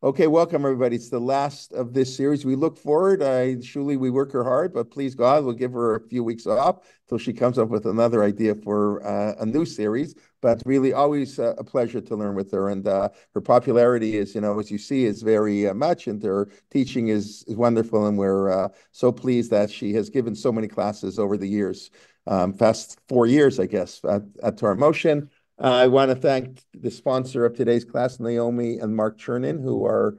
Okay, welcome everybody. It's the last of this series. We look forward. Shulie, we work her hard, but please God, we'll give her a few weeks off till she comes up with another idea for a new series. But really, always a pleasure to learn with her. And her popularity is, as you see, is very much, and her teaching is wonderful. And we're so pleased that she has given so many classes over the years, past 4 years, I guess, at Torah Motion. I want to thank the sponsor of today's class, Naomi and Mark Chernin, who are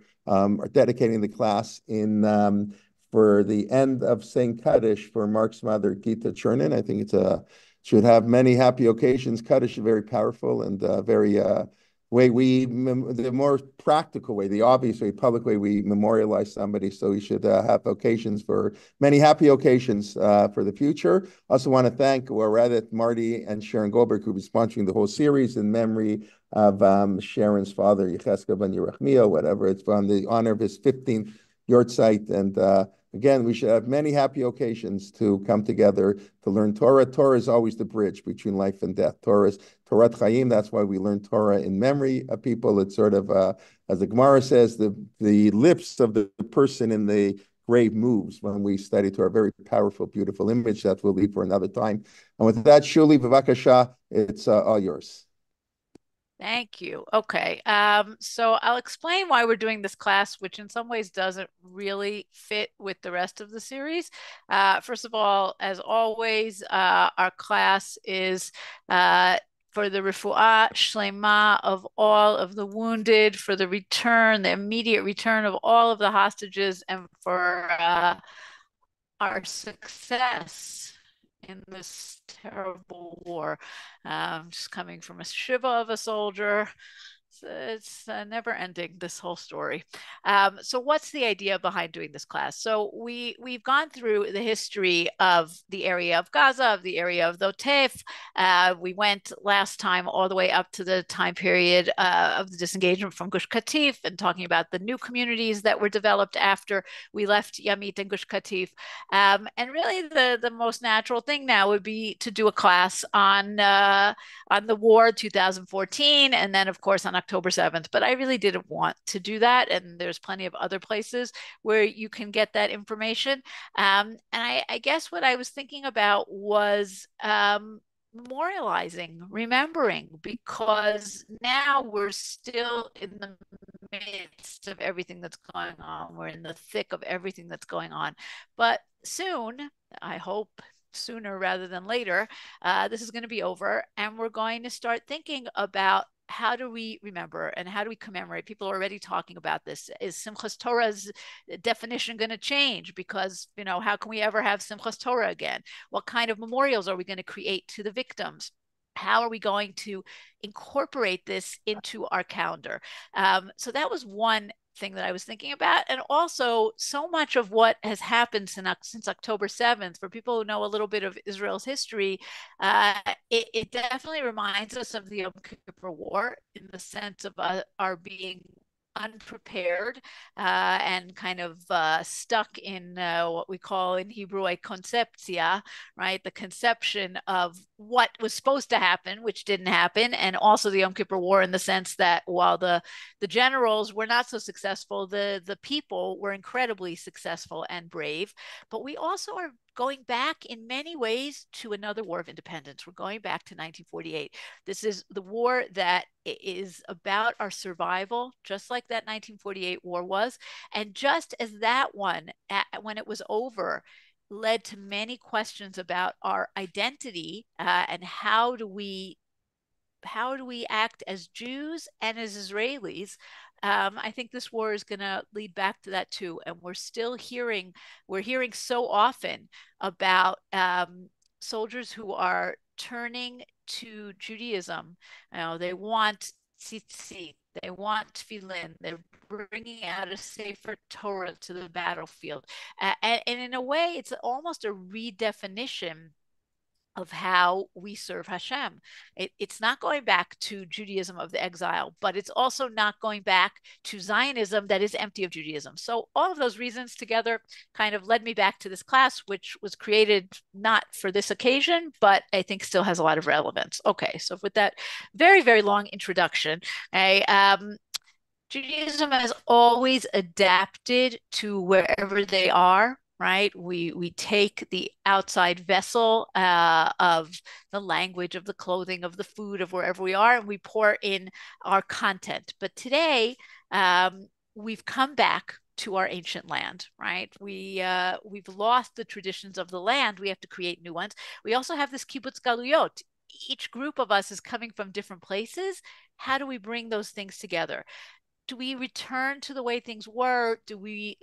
dedicating the class in for the end of St. Kaddish for Mark's mother, Gita Chernin. I think should have many happy occasions. Kaddish is very powerful and very the more practical way, the obvious way, public way we memorialize somebody. So we should have occasions for many happy occasions for the future. Also want to thank, or rather, Marty and Sharon Goldberg, who will be sponsoring the whole series in memory of Sharon's father, Yecheska ben Yerachmiel, whatever. It's on the honor of his 15th yahrzeit. And again, we should have many happy occasions to come together to learn Torah. Torah is always the bridge between life and death. Torah is Torah Chaim. That's why we learn Torah in memory of people. It's sort of, as the Gemara says, the lips of the person in the grave moves when we study Torah. Very powerful, beautiful image that we'll leave for another time. And with that, Shulie, Bavakasha, it's all yours. Thank you. Okay. So I'll explain why we're doing this class, which in some ways doesn't really fit with the rest of the series. First of all, as always, our class is for the refuah shlema of all of the wounded, for the return, the immediate return of all of the hostages, and for our success in this terrible war. Just coming from a shiva of a soldier, it's never ending, this whole story. So what's the idea behind doing this class? So we've gone through the history of the area of Gaza, of the area of the Otef. We went last time all the way up to the time period of the disengagement from Gush Katif and talking about the new communities that were developed after we left Yamit and Gush Katif. And really the most natural thing now would be to do a class on the war 2014, and then of course on October 7th. But I really didn't want to do that, and there's plenty of other places where you can get that information. And I guess what I was thinking about was memorializing, remembering, because now we're still in the midst of everything that's going on. We're in the thick of everything that's going on. But soon, I hope sooner rather than later, this is going to be over, and we're going to start thinking about how do we remember and how do we commemorate? People are already talking about this. Is Simchas Torah's definition going to change? Because, how can we ever have Simchas Torah again? What kind of memorials are we going to create to the victims? How are we going to incorporate this into our calendar? So that was one thing that I was thinking about. And also, so much of what has happened since October 7th, for people who know a little bit of Israel's history, it definitely reminds us of the Yom Kippur War in the sense of our being unprepared and kind of stuck in what we call in Hebrew a conceptia, right? The conception of what was supposed to happen, which didn't happen, and also the Yom Kippur War in the sense that while the generals were not so successful, the people were incredibly successful and brave. But we also are going back in many ways to another war of independence. We're going back to 1948. This is the war that is about our survival, just like that 1948 war was. And just as that one, when it was over, led to many questions about our identity and how do we act as Jews and as Israelis. I think this war is going to lead back to that too. And we're hearing so often about soldiers who are turning to Judaism. They want tzitzit, they want tefillin, they're bringing out a Sefer Torah to the battlefield. And in a way, it's almost a redefinition of how we serve Hashem. It's not going back to Judaism of the exile, but it's also not going back to Zionism that is empty of Judaism. So all of those reasons together kind of led me back to this class, which was created not for this occasion, but I think still has a lot of relevance. Okay, so with that very, very long introduction, Judaism has always adapted to wherever they are, right? We take the outside vessel of the language, of the clothing, of the food, of wherever we are, and we pour in our content. But today, we've come back to our ancient land, right? We've lost the traditions of the land. We have to create new ones. We also have this kibbutz galuyot. Each group of us is coming from different places. How do we bring those things together? Do we return to the way things were? Do we,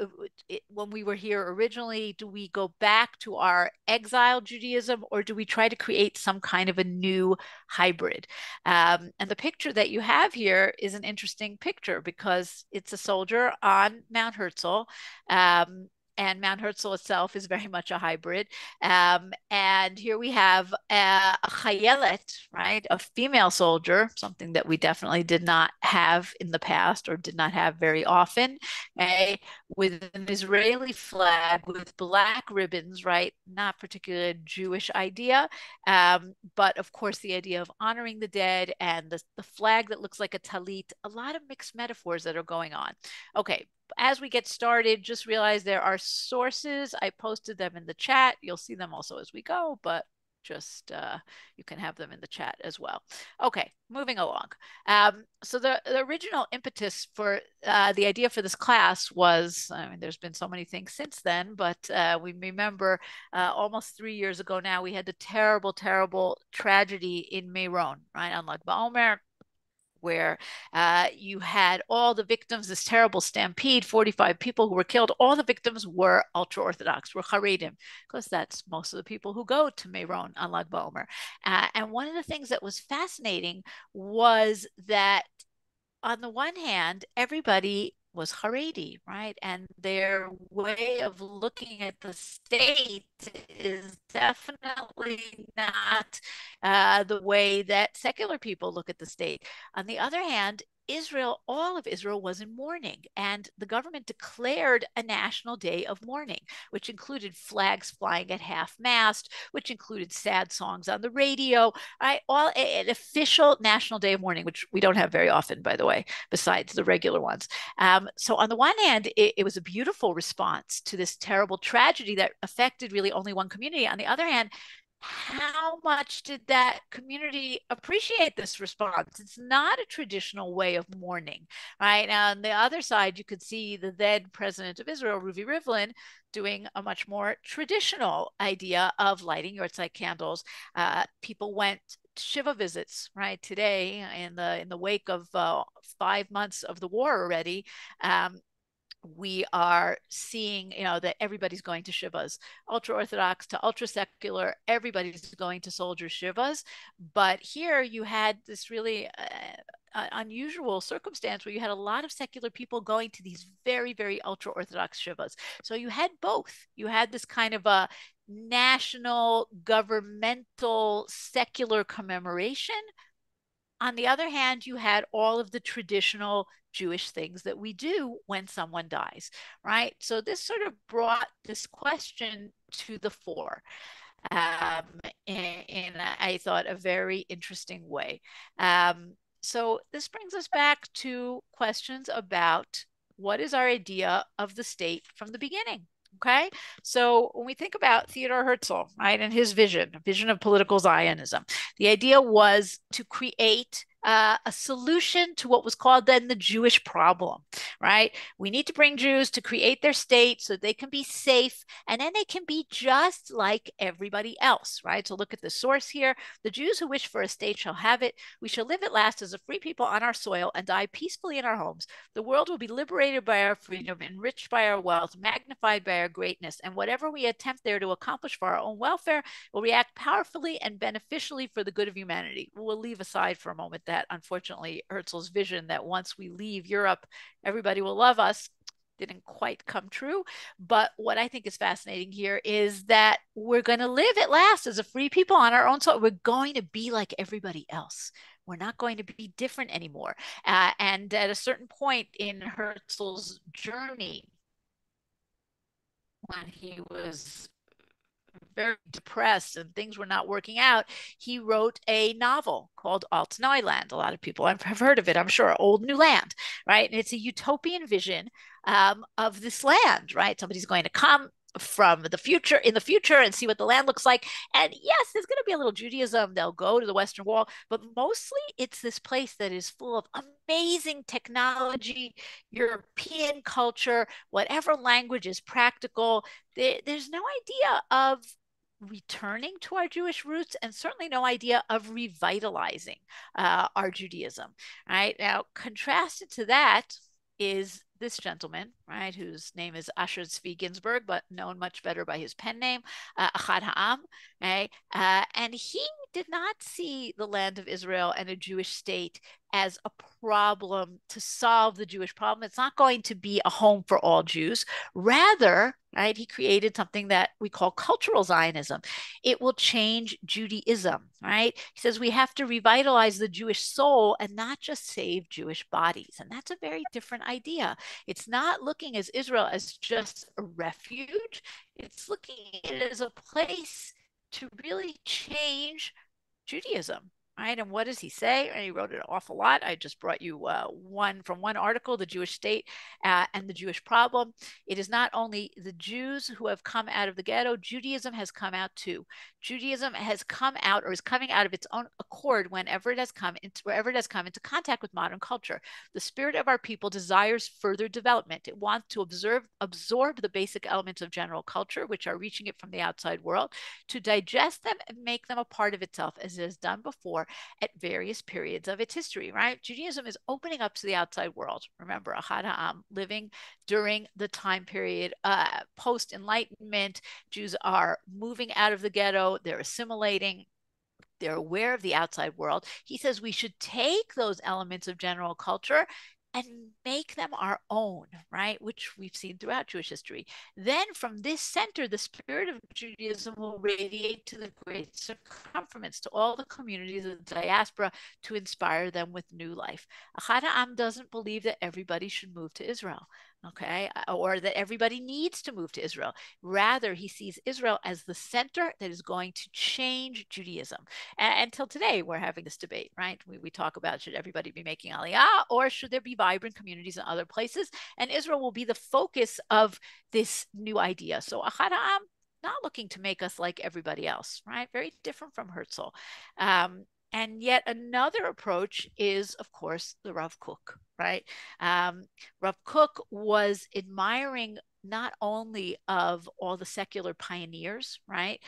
when we were here originally, do we go back to our exile Judaism, or do we try to create some kind of a new hybrid? And the picture that you have here is an interesting picture because it's a soldier on Mount Herzl. And Mount Herzl itself is very much a hybrid. And here we have a chayelet, right? A female soldier, something that we definitely did not have in the past or did not have very often, okay? With an Israeli flag with black ribbons, right? Not particularly a Jewish idea, but of course the idea of honoring the dead and the flag that looks like a talit, a lot of mixed metaphors that are going on. Okay, as we get started, just realize there are sources. I posted them in the chat. You'll see them also as we go, but just you can have them in the chat as well. Okay, moving along. So the original impetus for the idea for this class was, I mean, there's been so many things since then, but we remember almost 3 years ago now, we had the terrible, terrible tragedy in Meron, right, on Lag BaOmer, where you had all the victims, this terrible stampede, 45 people who were killed. All the victims were ultra-Orthodox, were Haredim, because that's most of the people who go to Meron on Lag BaOmer. And one of the things that was fascinating was that on the one hand, everybody was Haredi, right? And their way of looking at the state is definitely not the way that secular people look at the state. On the other hand, Israel, all of Israel was in mourning, and the government declared a national day of mourning, which included flags flying at half mast, which included sad songs on the radio, right? All an official national day of mourning, which we don't have very often, by the way, besides the regular ones. So on the one hand, it was a beautiful response to this terrible tragedy that affected really only one community. On the other hand, how much did that community appreciate this response? It's not a traditional way of mourning, right? Now, on the other side, you could see the then president of Israel, Ruvi Rivlin, doing a much more traditional idea of lighting yahrzeit candles. People went Shiva visits, right? Today, in the wake of 5 months of the war already, we are seeing, that everybody's going to Shivas, ultra Orthodox to ultra secular, everybody's going to soldier Shivas. But here you had this really unusual circumstance where you had a lot of secular people going to these very, very ultra Orthodox Shivas. So you had both. You had this kind of a national, governmental, secular commemoration. On the other hand, you had all of the traditional Jewish things that we do when someone dies, right? So this sort of brought this question to the fore in I thought, a very interesting way. So this brings us back to questions about what is our idea of the state from the beginning. Okay, so when we think about Theodor Herzl, right, and his vision of political Zionism, the idea was to create a solution to what was called then the Jewish problem, right? We need to bring Jews to create their state so they can be safe and then they can be just like everybody else, right? So look at the source here. The Jews who wish for a state shall have it. We shall live at last as a free people on our soil and die peacefully in our homes. The world will be liberated by our freedom, enriched by our wealth, magnified by our greatness, and whatever we attempt there to accomplish for our own welfare will react powerfully and beneficially for the good of humanity. We'll leave aside for a moment that, unfortunately, Herzl's vision that once we leave Europe, everybody will love us didn't quite come true. But what I think is fascinating here is that we're going to live at last as a free people on our own soil. We're going to be like everybody else. We're not going to be different anymore. And at a certain point in Herzl's journey, when he was very depressed and things were not working out, he wrote a novel called Alt Neuland. A lot of people have heard of it, I'm sure, Old New Land, right? And it's a utopian vision of this land, right? Somebody's going to come from the future in the future and see what the land looks like. And yes, there's going to be a little Judaism. They'll go to the Western Wall, but mostly it's this place that is full of amazing technology, European culture, whatever language is practical. There's no idea of returning to our Jewish roots, and certainly no idea of revitalizing our Judaism. Right now, contrasted to that is this gentleman, right, whose name is Asher Tzvi Ginsburg, but known much better by his pen name, Achad Ha'am, right? And he did not see the land of Israel and a Jewish state as a problem to solve the Jewish problem. It's not going to be a home for all Jews. Rather, right, he created something that we call cultural Zionism. It will change Judaism, right? He says we have to revitalize the Jewish soul and not just save Jewish bodies. And that's a very different idea. It's not looking as Israel as just a refuge. It's looking at it as a place to really change Judaism, right? And what does he say? And he wrote an awful lot. I just brought you one from one article, The Jewish State and the Jewish Problem. It is not only the Jews who have come out of the ghetto, Judaism has come out too. Judaism has come out, or is coming out of its own accord wherever it has come into contact with modern culture. The spirit of our people desires further development. It wants to absorb the basic elements of general culture, which are reaching it from the outside world, to digest them and make them a part of itself, as it has done before at various periods of its history, right? Judaism is opening up to the outside world. Remember, Achad Ha'am, living during the time period post-Enlightenment. Jews are moving out of the ghetto. They're assimilating. They're aware of the outside world. He says we should take those elements of general culture and make them our own, right? Which we've seen throughout Jewish history. Then from this center, the spirit of Judaism will radiate to the great circumference, to all the communities of the diaspora, to inspire them with new life. Achad Ha'am doesn't believe that everybody should move to Israel, okay, or that everybody needs to move to Israel. Rather, he sees Israel as the center that is going to change Judaism. And until today, we're having this debate, right? We talk about, should everybody be making Aliyah, or should there be vibrant communities in other places? And Israel will be the focus of this new idea. So Achad Ha'am, not looking to make us like everybody else, right? Very different from Herzl. And yet another approach is, of course, the Rav Kook, right? Rav Kook was admiring not only of all the secular pioneers, right?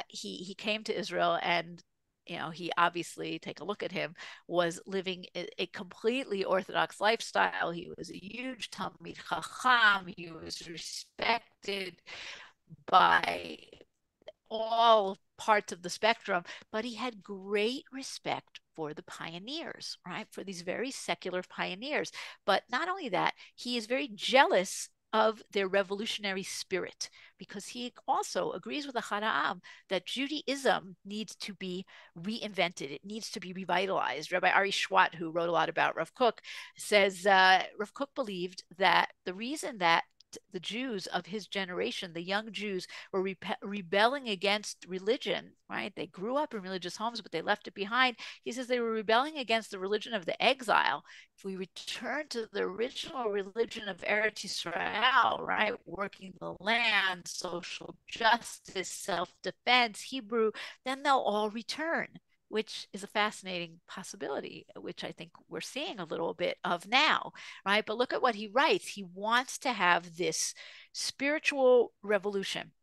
He came to Israel, and he obviously, take a look at him, was living a completely Orthodox lifestyle. He was a huge Talmid Chacham. He was respected by all parts of the spectrum, but he had great respect for the pioneers, right? For these very secular pioneers. But not only that, he is very jealous of their revolutionary spirit, because he also agrees with Achad Ha'am that Judaism needs to be reinvented. It needs to be revitalized. Rabbi Ari Schwat, who wrote a lot about Rav Kook, says Rav Kook believed that the reason that the Jews of his generation, the young Jews, were rebelling against religion, right? They grew up in religious homes, but they left it behind. He says they were rebelling against the religion of the exile. If we return to the original religion of Eretz Yisrael, right? Working the land, social justice, self-defense, Hebrew, then they'll all return, which is a fascinating possibility, which I think we're seeing a little bit of now, right? But look at what he writes. He wants to have this spiritual revolution.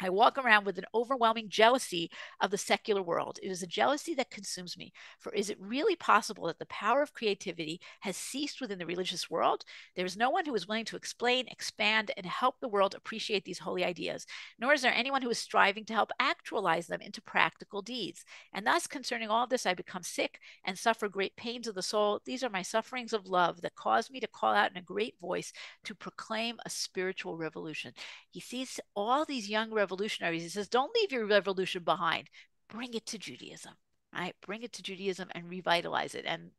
I walk around with an overwhelming jealousy of the secular world. It is a jealousy that consumes me. For is it really possible that the power of creativity has ceased within the religious world? There is no one who is willing to explain, expand, and help the world appreciate these holy ideas, nor is there anyone who is striving to help actualize them into practical deeds. And thus, concerning all of this, I become sick and suffer great pains of the soul. These are my sufferings of love that cause me to call out in a great voice to proclaim a spiritual revolution. He sees all these young revolutionaries. He says, don't leave your revolution behind. Bring it to Judaism. right? Bring it to Judaism and revitalize it. And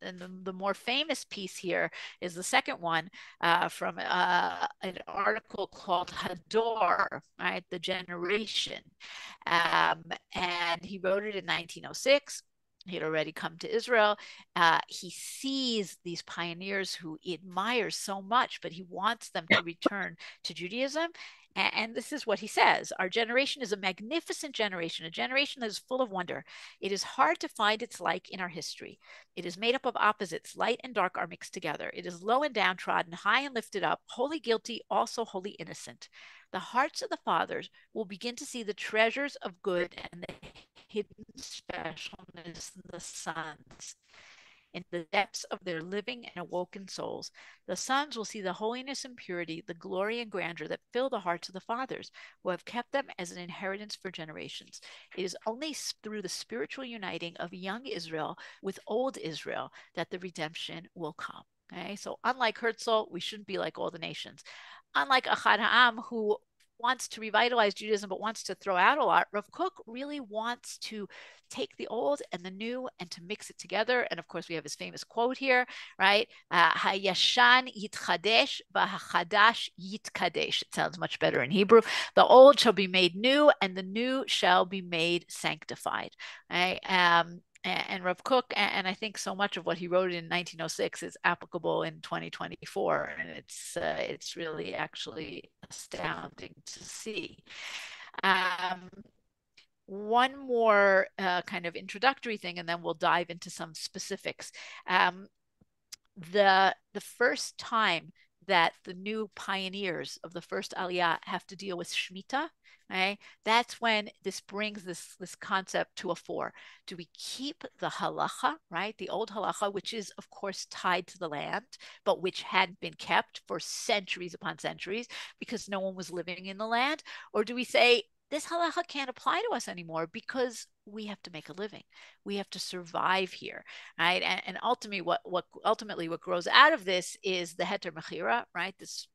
the more famous piece here is the second one from an article called Hador, right? The Generation. And he wrote it in 1906. He had already come to Israel. He sees these pioneers who he admires so much, but he wants them to return to Judaism. And this is what he says: our generation is a magnificent generation, a generation that is full of wonder. It is hard to find its like in our history. It is made up of opposites. Light and dark are mixed together. It is low and downtrodden, high and lifted up, wholly guilty, also wholly innocent. The hearts of the fathers will begin to see the treasures of good and the hidden specialness in the sons. In the depths of their living and awoken souls, the sons will see the holiness and purity, the glory and grandeur that fill the hearts of the fathers, who have kept them as an inheritance for generations. It is only through the spiritual uniting of young Israel with old Israel that the redemption will come. Okay, so unlike Herzl, we shouldn't be like all the nations. Unlike Achad Ha'am, who wants to revitalize Judaism but wants to throw out a lot, Rav Kook really wants to take the old and the new and to mix it together. And of course, we have his famous quote here, right? Hayashan yitchadesh v'hachadash yitkadesh. It sounds much better in Hebrew. The old shall be made new, and the new shall be made sanctified. Right? And Rav Kook, and I think so much of what he wrote in 1906 is applicable in 2024, and it's really actually astounding to see. One more kind of introductory thing, and then we'll dive into some specifics. The first time that the new pioneers of the first Aliyah have to deal with Shemitah, right? That's when this brings this concept to a fore. Do we keep the halacha, right? The old halacha, which is of course tied to the land, but which hadn't been kept for centuries upon centuries because no one was living in the land? Or do we say, this halacha can't apply to us anymore because we have to make a living. We have to survive here, right? And ultimately, what grows out of this is the heter mechira, right? This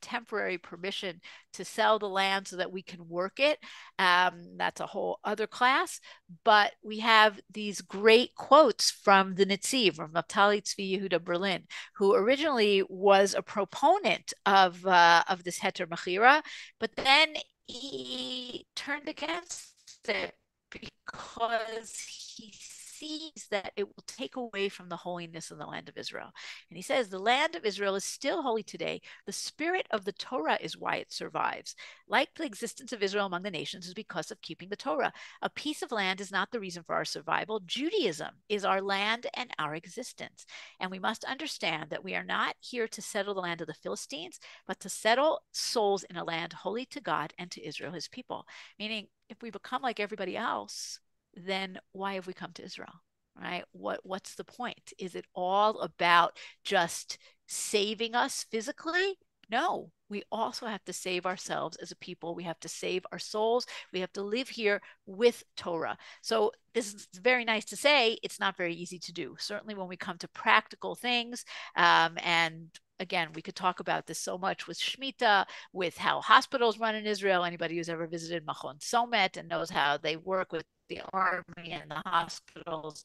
temporary permission to sell the land so that we can work it. That's a whole other class. But we have these great quotes from the Netziv, from Naftali Tzvi Yehuda Berlin, who originally was a proponent of this heter mechira, but then he turned against it because he sees that it will take away from the holiness of the land of Israel. And he says, the land of Israel is still holy today. The spirit of the Torah is why it survives. Like the existence of Israel among the nations is because of keeping the Torah. A piece of land is not the reason for our survival. Judaism is our land and our existence. And we must understand that we are not here to settle the land of the Philistines, but to settle souls in a land holy to God and to Israel, his people. Meaning, if we become like everybody else, then why have we come to Israel, right? What's the point? Is it all about just saving us physically? No, we also have to save ourselves as a people. We have to save our souls. We have to live here with Torah. So this is very nice to say. It's not very easy to do. Certainly when we come to practical things, and again, we could talk about this so much with Shemitah, with how hospitals run in Israel. Anybody who's ever visited Machon Somet and knows how they work with the army and the hospitals.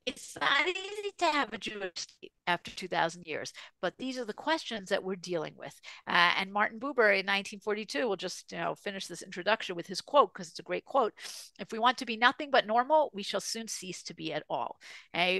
It's not easy to have a Jewish state after 2,000 years, but these are the questions that we're dealing with. And Martin Buber in 1942 will just finish this introduction with his quote, because it's a great quote. If we want to be nothing but normal, we shall soon cease to be at all.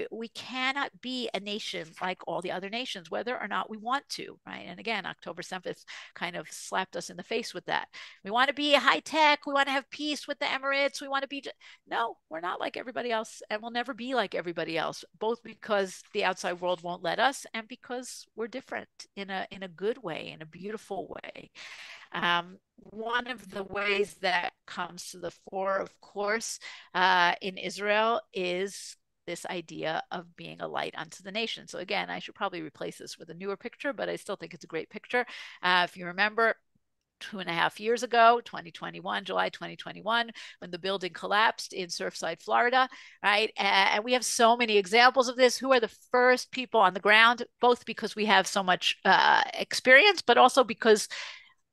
We cannot be a nation like all the other nations, whether or not we want to, right? And again, October 7th kind of slapped us in the face with that. We want to be high tech. We want to have peace with the Emirates. We want to be, no, we're not like everybody else, and we'll never be like everybody else, both because the outside world won't let us and because we're different in a good way, in a beautiful way. One of the ways that comes to the fore, of course, in Israel is this idea of being a light unto the nation. So again, I should probably replace this with a newer picture, but I still think it's a great picture. If you remember, 2.5 years ago, July 2021, when the building collapsed in Surfside, Florida, right? And we have so many examples of this. Who are the first people on the ground, both because we have so much experience, but also because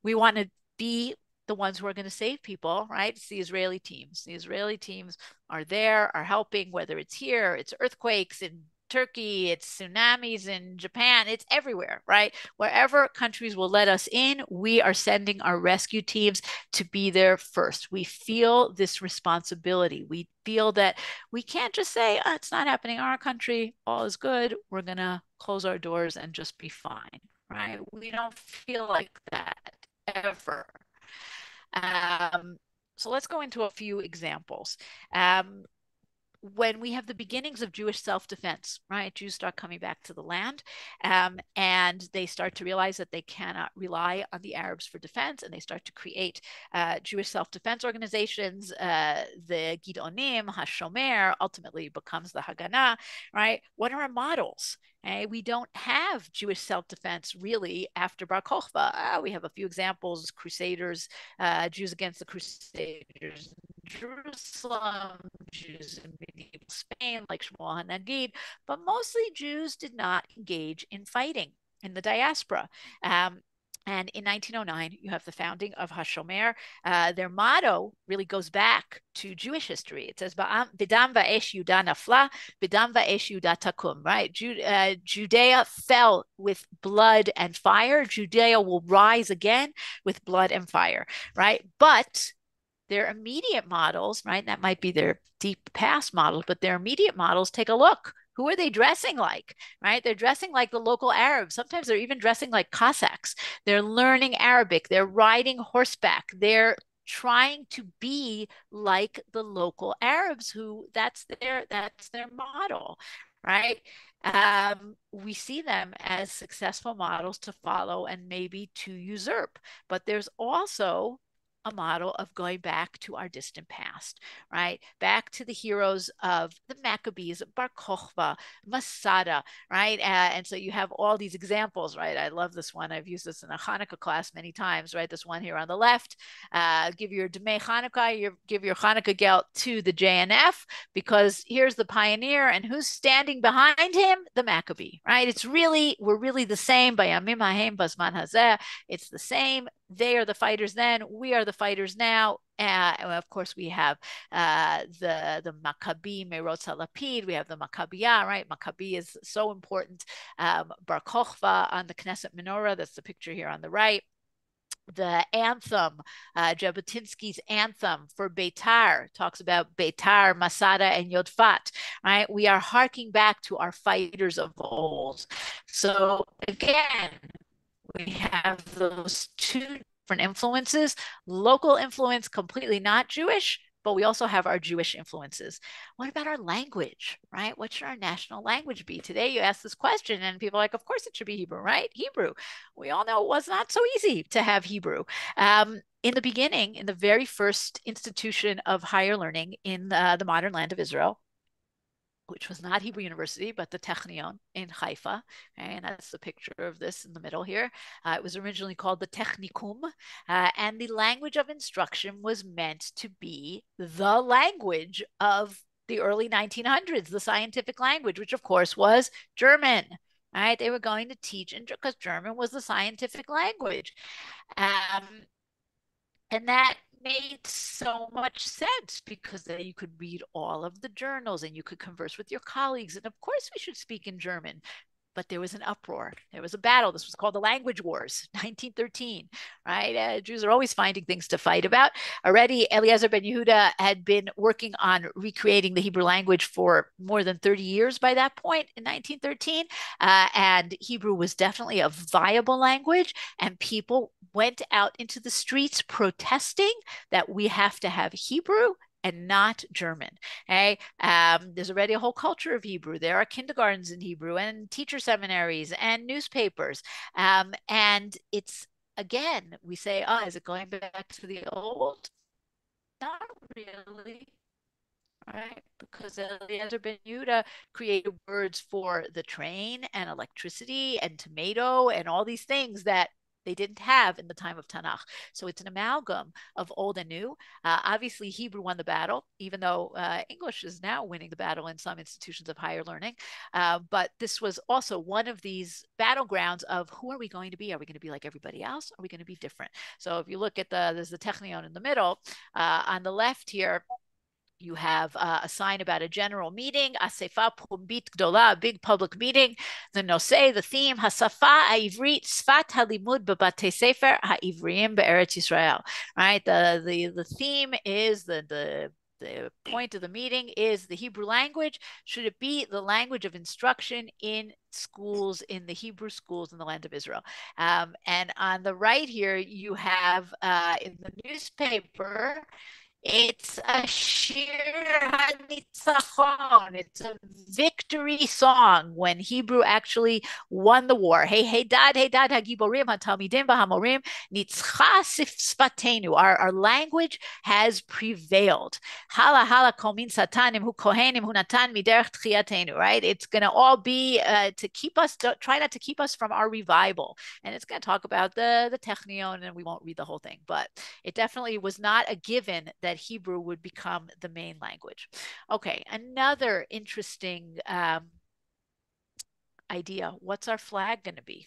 we want to be the ones who are going to save people, right? It's the Israeli teams. The Israeli teams are there, are helping, whether it's here, it's earthquakes in Turkey, it's tsunamis in Japan, it's everywhere, right? Wherever countries will let us in, we are sending our rescue teams to be there first. We feel this responsibility. We feel that we can't just say, oh, it's not happening in our country, all is good, we're going to close our doors and just be fine, right? We don't feel like that ever. Um, so let's go into a few examples. When we have the beginnings of Jewish self-defense, right? Jews start coming back to the land, and they start to realize that they cannot rely on the Arabs for defense, and they start to create Jewish self-defense organizations. The Gidonim, Hashomer, ultimately becomes the Haganah, right? What are our models? We don't have Jewish self-defense really after Bar Kokhba. We have a few examples: Crusaders, Jews against the Crusaders in Jerusalem, Jews in medieval Spain, like Shmuel HaNagid, but mostly Jews did not engage in fighting in the diaspora. And in 1909, you have the founding of Hashomer. Their motto really goes back to Jewish history. It says, "B'dam va'esh Yudah nafla, b'dam va'esh Yudah takum." Right? Judea fell with blood and fire. Judea will rise again with blood and fire. Right? But their immediate models, right? That might be their deep past models, but their immediate models, take a look. Who are they dressing like, right? They're dressing like the local Arabs. Sometimes they're even dressing like Cossacks. They're learning Arabic. They're riding horseback. They're trying to be like the local Arabs who that's their model, right? We see them as successful models to follow and maybe to usurp. But there's also a model of going back to our distant past, right? Back to the heroes of the Maccabees, Bar Kokhba, Masada, right? And so you have all these examples, right? I love this one. I've used this in a Hanukkah class many times, right? This one here on the left, give your Demei Hanukkah, give your Hanukkah gelt to the JNF, because here's the pioneer, and who's standing behind him? The Maccabee, right? We're really the same. Bayamim hahem bazman hazeh. It's the same. They are the fighters then. We are the fighters now. Of course, we have the Maccabi Merotz HaLapid. We have the Maccabiah, right? Maccabi is so important. Bar Kokhba on the Knesset menorah. That's the picture here on the right. The anthem, Jabotinsky's anthem for Beitar, talks about Beitar, Masada, and Yodfat, right? We are harking back to our fighters of old. So again, we have those two different influences, local influence, completely not Jewish, but we also have our Jewish influences. What about our language, right? What should our national language be? Today you ask this question and people are like, of course it should be Hebrew, right? Hebrew. We all know it was not so easy to have Hebrew. In the beginning, in the very first institution of higher learning in the modern land of Israel, which was not Hebrew University, but the Technion in Haifa. And that's the picture of this in the middle here. It was originally called the Technikum. And the language of instruction was meant to be the language of the early 1900s, the scientific language, which of course was German. Right? They were going to teach, because German was the scientific language. And that made so much sense, because then you could read all of the journals and you could converse with your colleagues. And of course, we should speak in German. But there was an uproar. There was a battle. This was called the Language Wars, 1913, right? Jews are always finding things to fight about. Already, Eliezer ben Yehuda had been working on recreating the Hebrew language for more than 30 years by that point in 1913. And Hebrew was definitely a viable language. And people went out into the streets protesting that we have to have Hebrew and not German. Okay, there's already a whole culture of Hebrew. There are kindergartens in Hebrew and teacher seminaries and newspapers. And it's, again, we say, oh, is it going back to the old? Not really. Right, because Eliezer ben Yehuda created words for the train and electricity and tomato and all these things that they didn't have in the time of Tanakh. So it's an amalgam of old and new. Obviously, Hebrew won the battle, even though English is now winning the battle in some institutions of higher learning. But this was also one of these battlegrounds of who are we going to be? Are we going to be like everybody else? Are we going to be different? So if you look at there's the Technion in the middle. On the left here, you have a sign about a general meeting, Asefa Pumbit Gdola, a big public meeting. The Nosei, the theme, Hasafa Ha'ivrit, Sfat Halimud B'Batei Sefer Ha'ivriim Be'eretz Yisrael. Right? The theme is the point of the meeting is the Hebrew language. Should it be the language of instruction in schools, in the Hebrew schools in the land of Israel? And on the right here, you have in the newspaper, it's a shir hanitzachon. It's a victory song when Hebrew actually won the war. Hey, hey, dad, hagiborim, hatalmidim, v'hamorim, nitzcha sfatenu. Our language has prevailed. Hala, hala, komin satanim, hu kohenim, hu natan miderech tchiyatenu, right? It's going to all be to keep us, try not to keep us from our revival. And it's going to talk about the Technion, and we won't read the whole thing, but it definitely was not a given that Hebrew would become the main language. Okay, another interesting idea. What's our flag going to be?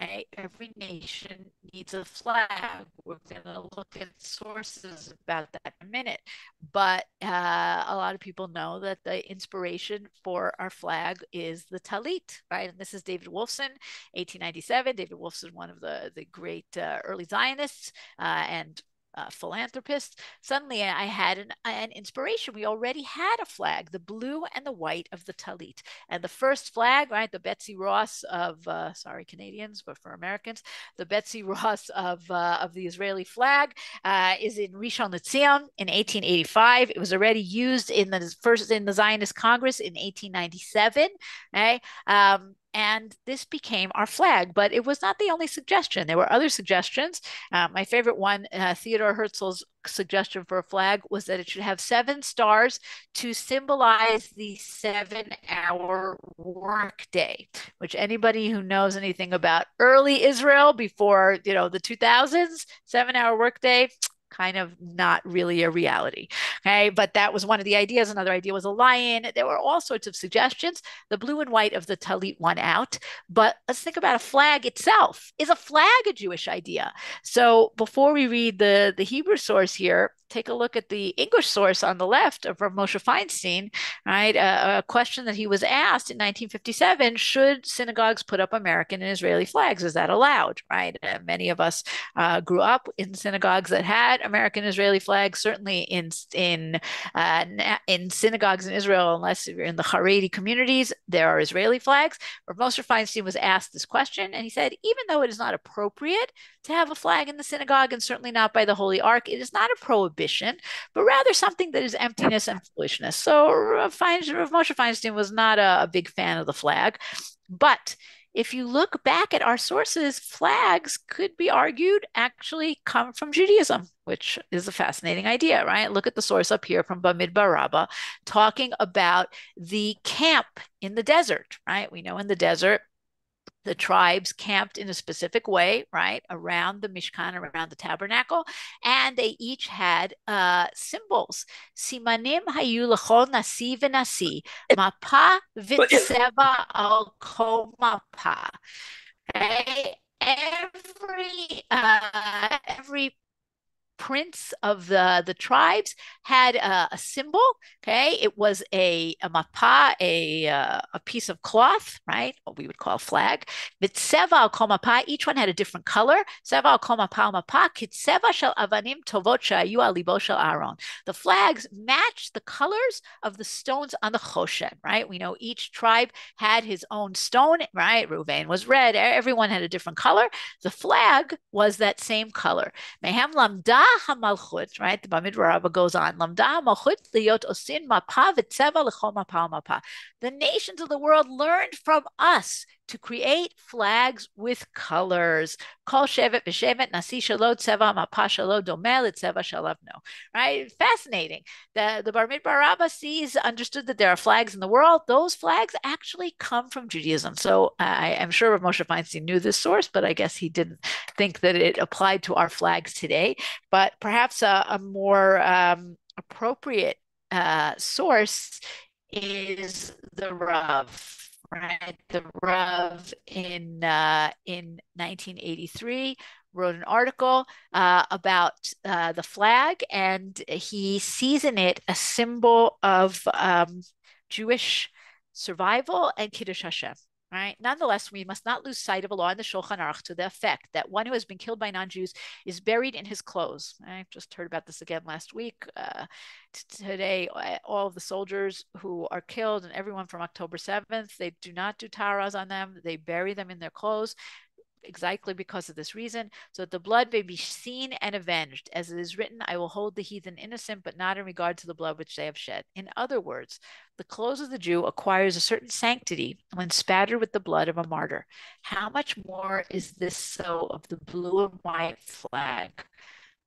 Okay, every nation needs a flag. We're going to look at sources about that in a minute. But a lot of people know that the inspiration for our flag is the talit, right? And this is David Wolfson, 1897. David Wolfson, one of the great early Zionists and philanthropist. Suddenly I had an inspiration. We already had a flag, the blue and the white of the talit. And the first flag, right, the Betsy Ross of, sorry, Canadians, but for Americans, the Betsy Ross of the Israeli flag is in Rishon LeZion in 1885. It was already used in the Zionist Congress in 1897. Okay? And this became our flag, but it was not the only suggestion. There were other suggestions. My favorite one, Theodore Herzl's suggestion for a flag was that it should have 7 stars to symbolize the 7-hour workday, which anybody who knows anything about early Israel before, the 2000s, 7-hour workday, kind of not really a reality. Okay, but that was one of the ideas. Another idea was a lion. There were all sorts of suggestions. The blue and white of the talit won out. But let's think about a flag itself. Is a flag a Jewish idea? So before we read the Hebrew source here, take a look at the English source on the left from Moshe Feinstein, right? A question that he was asked in 1957, should synagogues put up American and Israeli flags? Is that allowed, right? Many of us grew up in synagogues that had American Israeli flags. Certainly in synagogues in Israel, unless you're in the Haredi communities, there are Israeli flags. Rav Moshe Feinstein was asked this question, and he said, even though it is not appropriate to have a flag in the synagogue, and certainly not by the Holy Ark, it is not a prohibition, but rather something that is emptiness and foolishness. So Rav Moshe Feinstein was not a big fan of the flag, but if you look back at our sources, flags could be argued actually come from Judaism, which is a fascinating idea, right? Look at the source up here from Bamidbar Rabbah, talking about the camp in the desert, right? We know in the desert, the tribes camped in a specific way, right, around the Mishkan, around the tabernacle, and they each had symbols. Simanim hayu l'chol nasi v'nasi, mapa v'tzeva al kol mapa. Okay? Every prince of the tribes had a symbol. Okay, it was a mapa, a piece of cloth, right? What we would call a flag. V'tseva al kol mapa. Each one had a different color. Seva al kol mapa mapa. Kitseva shel avanim tovot shehayu al libo shel Aaron. The flags matched the colors of the stones on the choshen. Right? We know each tribe had his own stone. Right? Reuven was red. Everyone had a different color. The flag was that same color. Mehem lamda hamalchut, right? The Bamidbar Rabbah goes on. Lamda hamalchut liyot osin mapa v'tzeva l'chol mapa mapa. The nations of the world learned from us to create flags with colors. Kol shevet v'shevet nasi shelo tzeva mapa shelo domeh l'tzeva shalavno. Right? Fascinating. The Bar Midbar Rabbah understood that there are flags in the world. Those flags actually come from Judaism. So I am sure Rav Moshe Feinstein knew this source, but I guess he didn't think that it applied to our flags today. But perhaps a more appropriate source is the Rav. Right, the Rav in 1983 wrote an article about the flag, and he sees in it a symbol of Jewish survival and Kiddush Hashem. Right. Nonetheless, we must not lose sight of a law in the Shulchan Aruch to the effect that one who has been killed by non-Jews is buried in his clothes. I just heard about this again last week. Today, all of the soldiers who are killed and everyone from October 7th, they do not do taharas on them. They bury them in their clothes, exactly because of this reason, so that the blood may be seen and avenged. As it is written, I will hold the heathen innocent, but not in regard to the blood which they have shed. In other words, the clothes of the Jew acquires a certain sanctity when spattered with the blood of a martyr. How much more is this so of the blue and white flag,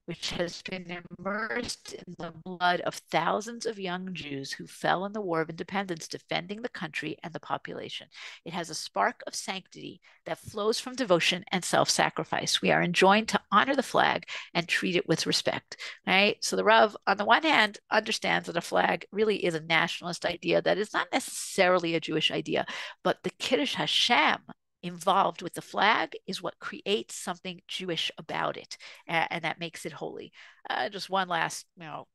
which has been immersed in the blood of thousands of young Jews who fell in the War of Independence defending the country and the population. It has a spark of sanctity that flows from devotion and self-sacrifice. We are enjoined to honor the flag and treat it with respect, right? So the Rav, on the one hand, understands that a flag really is a nationalist idea that is not necessarily a Jewish idea, but the Kiddush Hashem involved with the flag is what creates something Jewish about it, and that makes it holy. Just one last,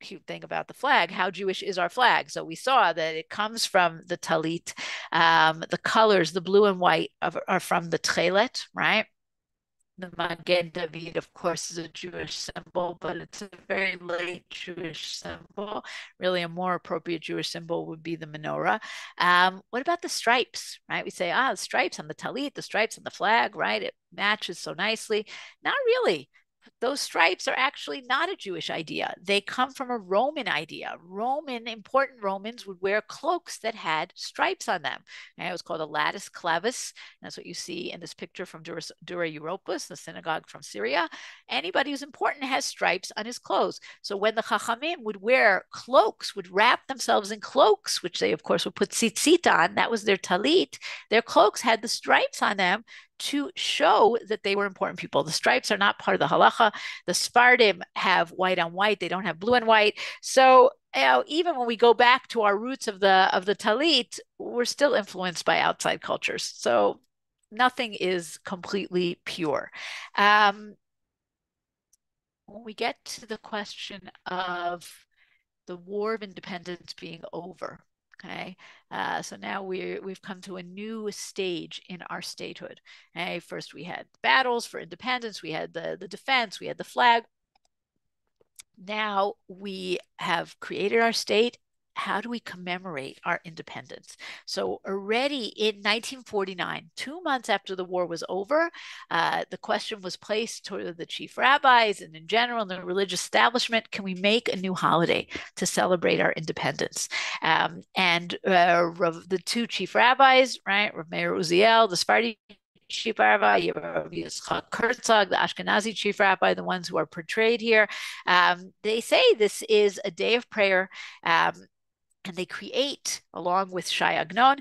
cute thing about the flag. How Jewish is our flag? So we saw that it comes from the talit. The colors, the blue and white, are from the tchelet, right? The Magen David, of course, is a Jewish symbol, but it's a very late Jewish symbol. Really, a more appropriate Jewish symbol would be the menorah. What about the stripes, right? We say, the stripes on the talit, the stripes on the flag, right? It matches so nicely. Not really. Those stripes are actually not a Jewish idea. They come from a Roman idea. Important Romans would wear cloaks that had stripes on them. And it was called a latus clavis. That's what you see in this picture from Dura Europus, the synagogue from Syria. Anybody who's important has stripes on his clothes. So when the Chachamim would wear cloaks, would wrap themselves in cloaks, which they, of course, would put tzitzit on, that was their talit, their cloaks had the stripes on them to show that they were important people. The stripes are not part of the halacha. The Sephardim have white on white. They don't have blue and white. So even when we go back to our roots of the talit, we're still influenced by outside cultures. So nothing is completely pure. When we get to the question of the War of Independence being over, okay, so now we've come to a new stage in our statehood. Okay, first we had battles for independence, we had the defense, we had the flag. Now we have created our state. How do we commemorate our independence? So already in 1949, 2 months after the war was over, the question was placed to the chief rabbis and in general in the religious establishment, can we make a new holiday to celebrate our independence? And the two chief rabbis, right, Rav Meir Uziel, the Sephardi chief rabbi, Yitzchak Herzog, the Ashkenazi chief rabbi, the ones who are portrayed here, they say this is a day of prayer. And they create, along with Shai Agnon,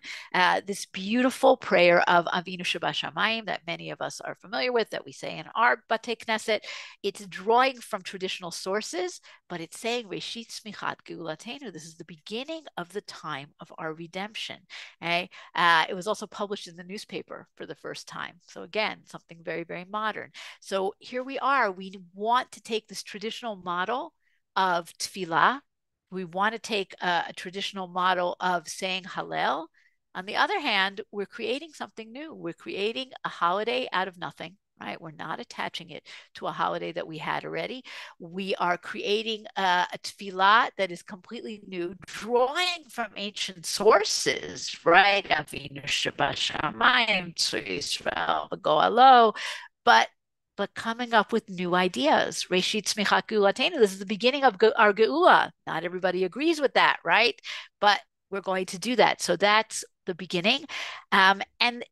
this beautiful prayer of Avinu Shebashamayim that many of us are familiar with, that we say in our Batei Knesset. It's drawing from traditional sources, but it's saying Reshit Smichat Geulatenu. This is the beginning of the time of our redemption. Okay? It was also published in the newspaper for the first time. So again, something very, very modern. So here we are. We want to take this traditional model of tefillah. We want to take a traditional model of saying Hallel. On the other hand, we're creating something new. We're creating a holiday out of nothing, right? We're not attaching it to a holiday that we had already. We are creating a tefillah that is completely new, drawing from ancient sources, right? Avinu Shebashamayim, Tzur Yisrael, V'goalo, but coming up with new ideas. Reshit Tzmichat Geulatenu. This is the beginning of our Geula. Not everybody agrees with that, right? But we're going to do that. So that's the beginning. And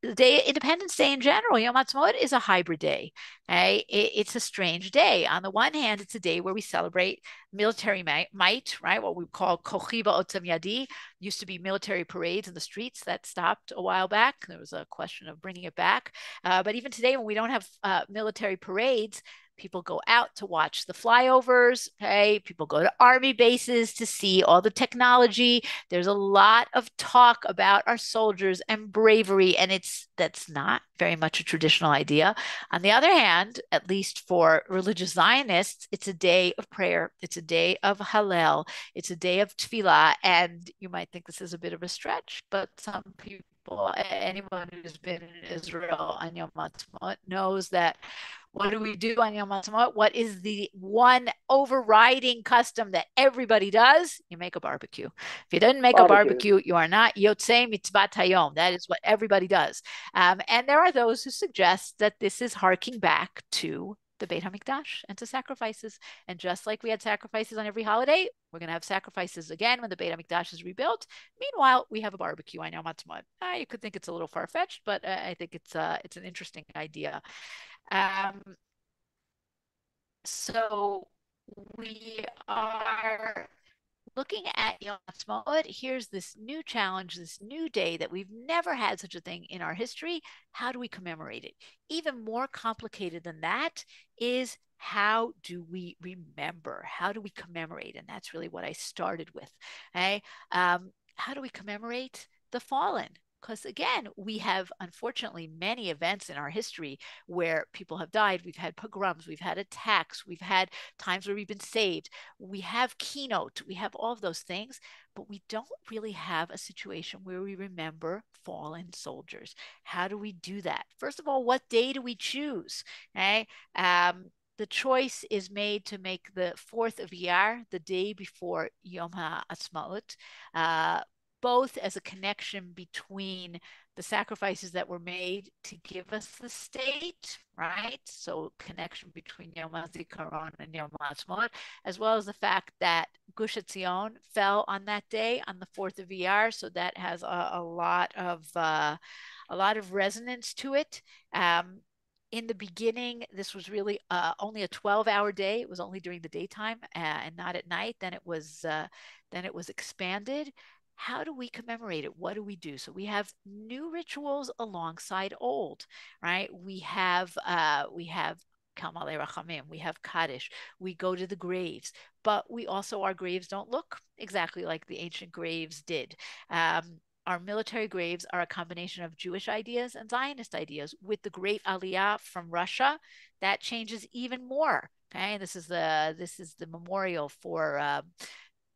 Independence Day in general, Yom Ha'atzmaut, is a hybrid day. Okay? It's a strange day. On the one hand, it's a day where we celebrate military might, right? What we call Kochi Ba'otzem Yadi. Used to be military parades in the streets that stopped a while back. There was a question of bringing it back. But even today, when we don't have military parades, people go out to watch the flyovers. Okay, people go to army bases to see all the technology. There's a lot of talk about our soldiers and bravery, and that's not very much a traditional idea. On the other hand, at least for religious Zionists, it's a day of prayer. It's a day of Hallel. It's a day of tefillah. And you might think this is a bit of a stretch, but some people, anyone who's been in Israel on Yom Ha'atzmaut knows that what do we do on Yom Ha'atzmaut? What is the one overriding custom that everybody does? You make a barbecue. If you didn't make a barbecue, you are not Yotzei Mitzvat Hayom. That is what everybody does. And there are those who suggest that this is harking back to the Beit HaMikdash and to sacrifices. And just like we had sacrifices on every holiday, we're going to have sacrifices again when the Beit HaMikdash is rebuilt. Meanwhile, we have a barbecue on Yom Ha'atzmaut. You could think it's a little far-fetched, but I think it's an interesting idea. So we are looking at Yom Ha'atzmaut. Here's this new challenge, this new day that we've never had such a thing in our history. How do we commemorate it? Even more complicated than that is how do we remember? How do we commemorate? And that's really what I started with. Okay? How do we commemorate the fallen? Because again, we have unfortunately many events in our history where people have died. We've had pogroms, we've had attacks, we've had times where we've been saved. We have keynote, we have all of those things, but we don't really have a situation where we remember fallen soldiers. How do we do that? First of all, what day do we choose? Okay. The choice is made to make the 4th of Iyar, the day before Yom HaAtzmaut, both as a connection between the sacrifices that were made to give us the state, right? So connection between Yom HaZikaron and Yom HaAtzmaut, as well as the fact that Gush Etzion fell on that day, on the 4th of Iyar. So that has a lot of resonance to it. In the beginning, this was really only a 12-hour day. It was only during the daytime and not at night. Then it was expanded. How do we commemorate it? What do we do? So we have new rituals alongside old, right? We have Kalmalei Rachamim, we have Kaddish, we go to the graves, but we also, our graves don't look exactly like the ancient graves did. Our military graves are a combination of Jewish ideas and Zionist ideas. With the great Aliyah from Russia, that changes even more. Okay, and this is the memorial for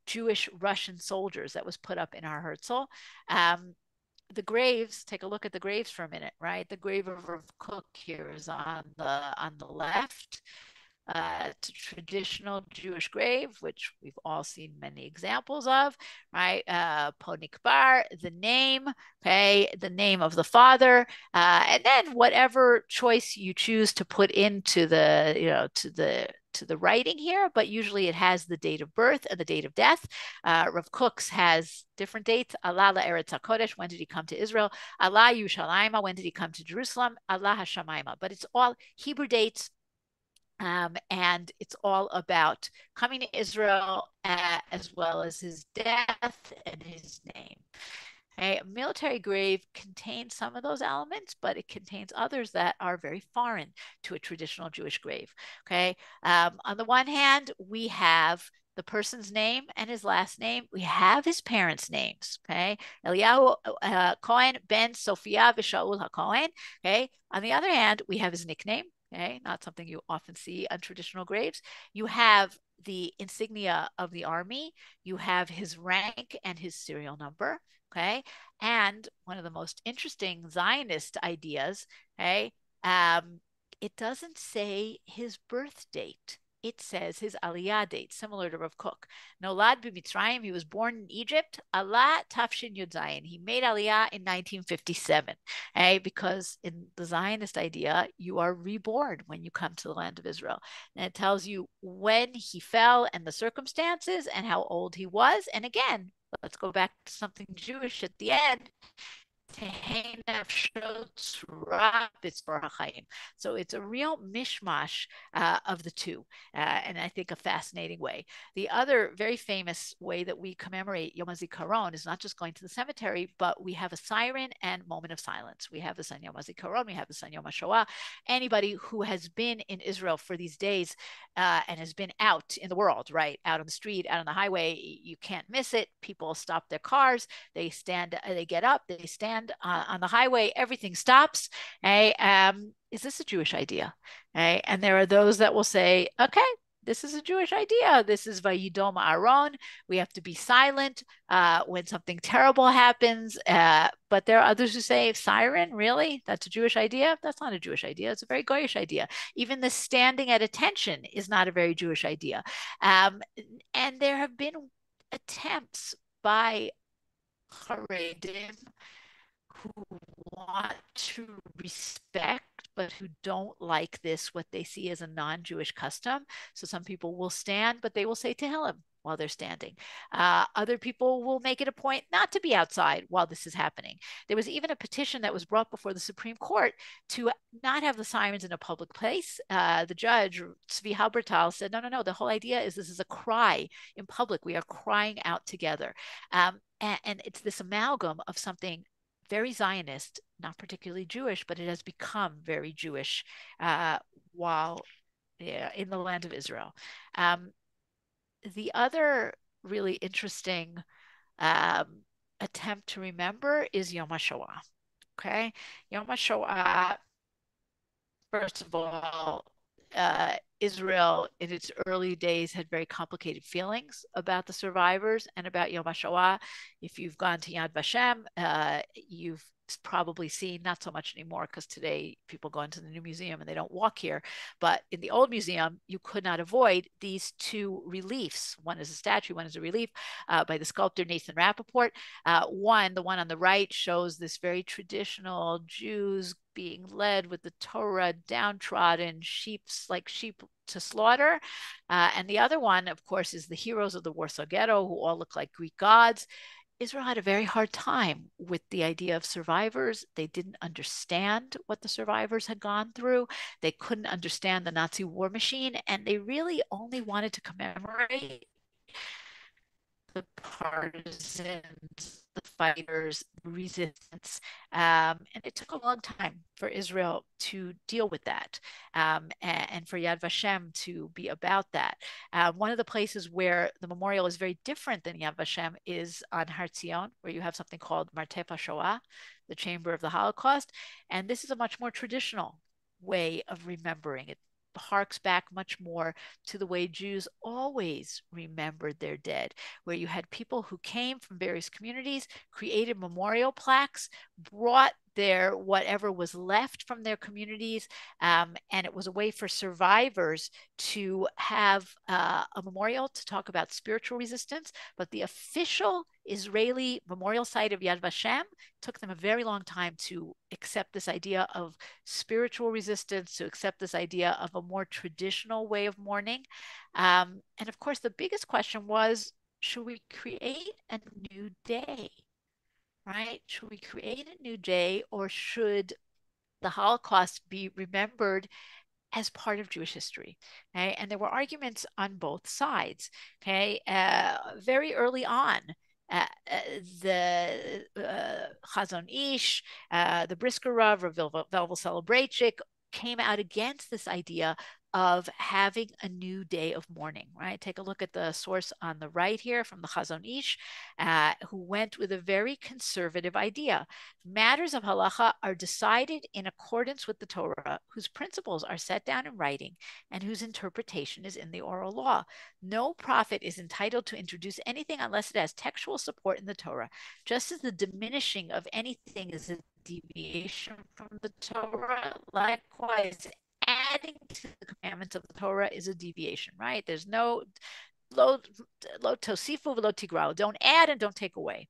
Jewish Russian soldiers that was put up in our Herzl. The graves, take a look at the graves for a minute, right? The grave of Rav Kook here is on the left. It's a traditional Jewish grave, which we've all seen many examples of, right? Ponikbar, the name, okay, the name of the father, and then whatever choice you choose to put into to the writing here, but usually it has the date of birth and the date of death. Rav Kook's has different dates. Allah Eretz HaKodesh, when did he come to Israel? Allah Yerushalayim, when did he come to Jerusalem? Allah Hashamayma. But it's all Hebrew dates. And it's all about coming to Israel as well as his death and his name. Okay? A military grave contains some of those elements, but it contains others that are very foreign to a traditional Jewish grave. Okay. On the one hand, we have the person's name and his last name. We have his parents' names. Okay. Eliyahu Cohen ben Sophia v'Shaul HaKohen. Okay. On the other hand, we have his nickname. Okay, not something you often see on traditional graves. You have the insignia of the army. You have his rank and his serial number. Okay, and one of the most interesting Zionist ideas. Okay, it doesn't say his birth date. It says his aliyah date, similar to Rav Kook. Nolad b'Mitzrayim, he was born in Egypt. Allah Tafshin Yud Zayin. He made aliyah in 1957. Okay? Because in the Zionist idea, you are reborn when you come to the land of Israel. And it tells you when he fell and the circumstances and how old he was. And again, let's go back to something Jewish at the end. So it's a real mishmash of the two, and I think a fascinating way. The other very famous way that we commemorate Yom HaZikaron is not just going to the cemetery, but we have a siren and moment of silence. We have the San Yom HaZikaron, we have the San Yom HaShoah. Anybody who has been in Israel for these days and has been out in the world, right, out on the street, out on the highway, you can't miss it. People stop their cars, they stand, they get up, they stand on the highway, everything stops. Hey, is this a Jewish idea? Hey, and there are those that will say, okay, this is a Jewish idea. This is Vayidom Aaron. We have to be silent when something terrible happens. But there are others who say, siren, really? That's a Jewish idea? That's not a Jewish idea. It's a very Goyish idea. Even the standing at attention is not a very Jewish idea. And there have been attempts by Haredim who want to respect but who don't like this, what they see as a non-Jewish custom. So some people will stand, but they will say Tehillim while they're standing. Other people will make it a point not to be outside while this is happening. There was even a petition that was brought before the Supreme Court to not have the sirens in a public place. The judge, Tzvi Halbertal, said, no. The whole idea is this is a cry in public. We are crying out together. And it's this amalgam of something very Zionist, not particularly Jewish, but it has become very Jewish while in the land of Israel. The other really interesting attempt to remember is Yom HaShoah. Okay, Yom HaShoah, first of all, Israel in its early days had very complicated feelings about the survivors and about Yom HaShoah. If you've gone to Yad Vashem, you've probably seen, not so much anymore because today people go into the new museum and they don't walk here, but in the old museum you could not avoid these two reliefs. One is a statue, one is a relief by the sculptor Nathan Rappaport. The one on the right shows this very traditional Jews being led with the Torah, downtrodden, like sheep to slaughter. And the other one, of course, is the heroes of the Warsaw Ghetto, who all look like Greek gods. Israel had a very hard time with the idea of survivors. They didn't understand what the survivors had gone through. They couldn't understand the Nazi war machine, and they really only wanted to commemorate the partisans, the fighters, the resistance. And it took a long time for Israel to deal with that and for Yad Vashem to be about that. One of the places where the memorial is very different than Yad Vashem is on Har Zion, where you have something called Martef HaShoah, the Chamber of the Holocaust. And this is a much more traditional way of remembering it. Harks back much more to the way Jews always remembered their dead, where you had people who came from various communities, created memorial plaques, brought their whatever was left from their communities, and it was a way for survivors to have a memorial to talk about spiritual resistance. But the official Israeli memorial site of Yad Vashem took them a very long time to accept this idea of spiritual resistance, to accept this idea of a more traditional way of mourning. And of course, the biggest question was, should we create a new day? Right? Should we create a new day, or should the Holocaust be remembered as part of Jewish history? Okay? And there were arguments on both sides. Okay, very early on, the Chazon Ish, the Brisker Rav, Rav Velvel Soloveitchik, came out against this idea of having a new day of mourning, right? Take a look at the source on the right here from the Chazon Ish, who went with a very conservative idea. Matters of halacha are decided in accordance with the Torah, whose principles are set down in writing and whose interpretation is in the oral law. No prophet is entitled to introduce anything unless it has textual support in the Torah, just as the diminishing of anything is a deviation from the Torah. Likewise, adding to the commandments of the Torah is a deviation, right? There's no lo tosifu v'lo tigrau. Don't add and don't take away.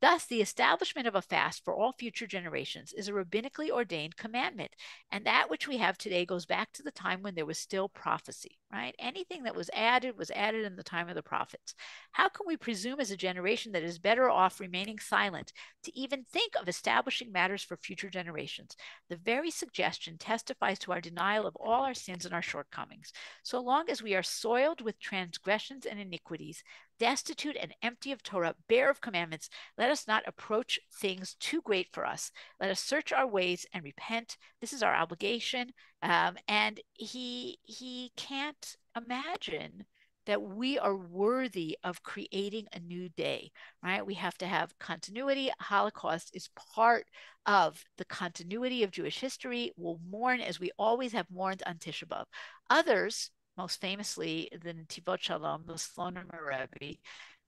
Thus, the establishment of a fast for all future generations is a rabbinically ordained commandment. And that which we have today goes back to the time when there was still prophecy, right? Anything that was added in the time of the prophets. How can we presume as a generation that is better off remaining silent to even think of establishing matters for future generations? The very suggestion testifies to our denial of all our sins and our shortcomings. So long as we are soiled with transgressions and iniquities, destitute and empty of Torah, bare of commandments, let us not approach things too great for us. Let us search our ways and repent. This is our obligation. And he can't imagine that we are worthy of creating a new day, right? We have to have continuity. Holocaust is part of the continuity of Jewish history. We'll mourn as we always have mourned on Tisha B'Av. Others, most famously the Netivot Shalom, the Slonim Rebbe,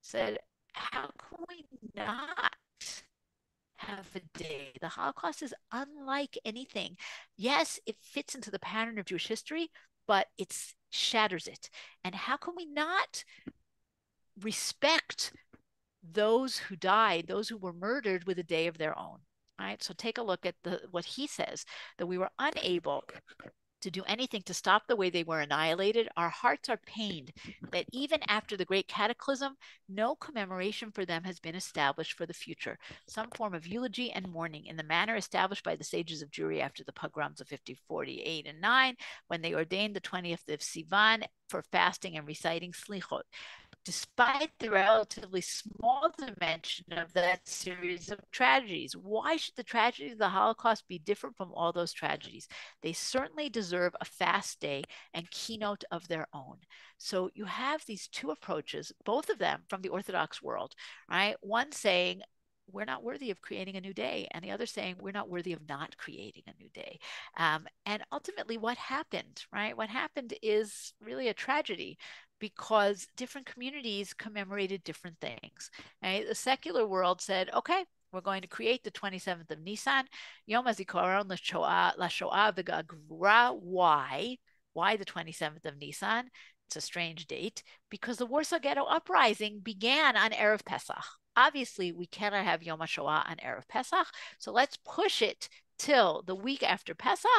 said, how can we not have a day? The Holocaust is unlike anything. Yes, it fits into the pattern of Jewish history, but it shatters it. And how can we not respect those who died, those who were murdered with a day of their own? All right, so take a look at what he says, that we were unable to do anything to stop the way they were annihilated. Our hearts are pained that even after the great cataclysm, no commemoration for them has been established for the future. Some form of eulogy and mourning in the manner established by the sages of Jewry after the pogroms of 5048 and 9, when they ordained the 20th of Sivan for fasting and reciting slichot. Despite the relatively small dimension of that series of tragedies, why should the tragedy of the Holocaust be different from all those tragedies? They certainly deserve a fast day and keynote of their own. So you have these two approaches, both of them from the Orthodox world, right? One saying, we're not worthy of creating a new day, and the other saying we're not worthy of not creating a new day. And ultimately, what happened, right? What happened is really a tragedy, because different communities commemorated different things. Right? The secular world said, okay, we're going to create the 27th of Nisan, Yom HaZikaron LaShoah V'Gavura. Why? Why the 27th of Nisan? It's a strange date because the Warsaw Ghetto Uprising began on Erev Pesach. Obviously, we cannot have Yom HaShoah on Erev Pesach, so let's push it till the week after Pesach.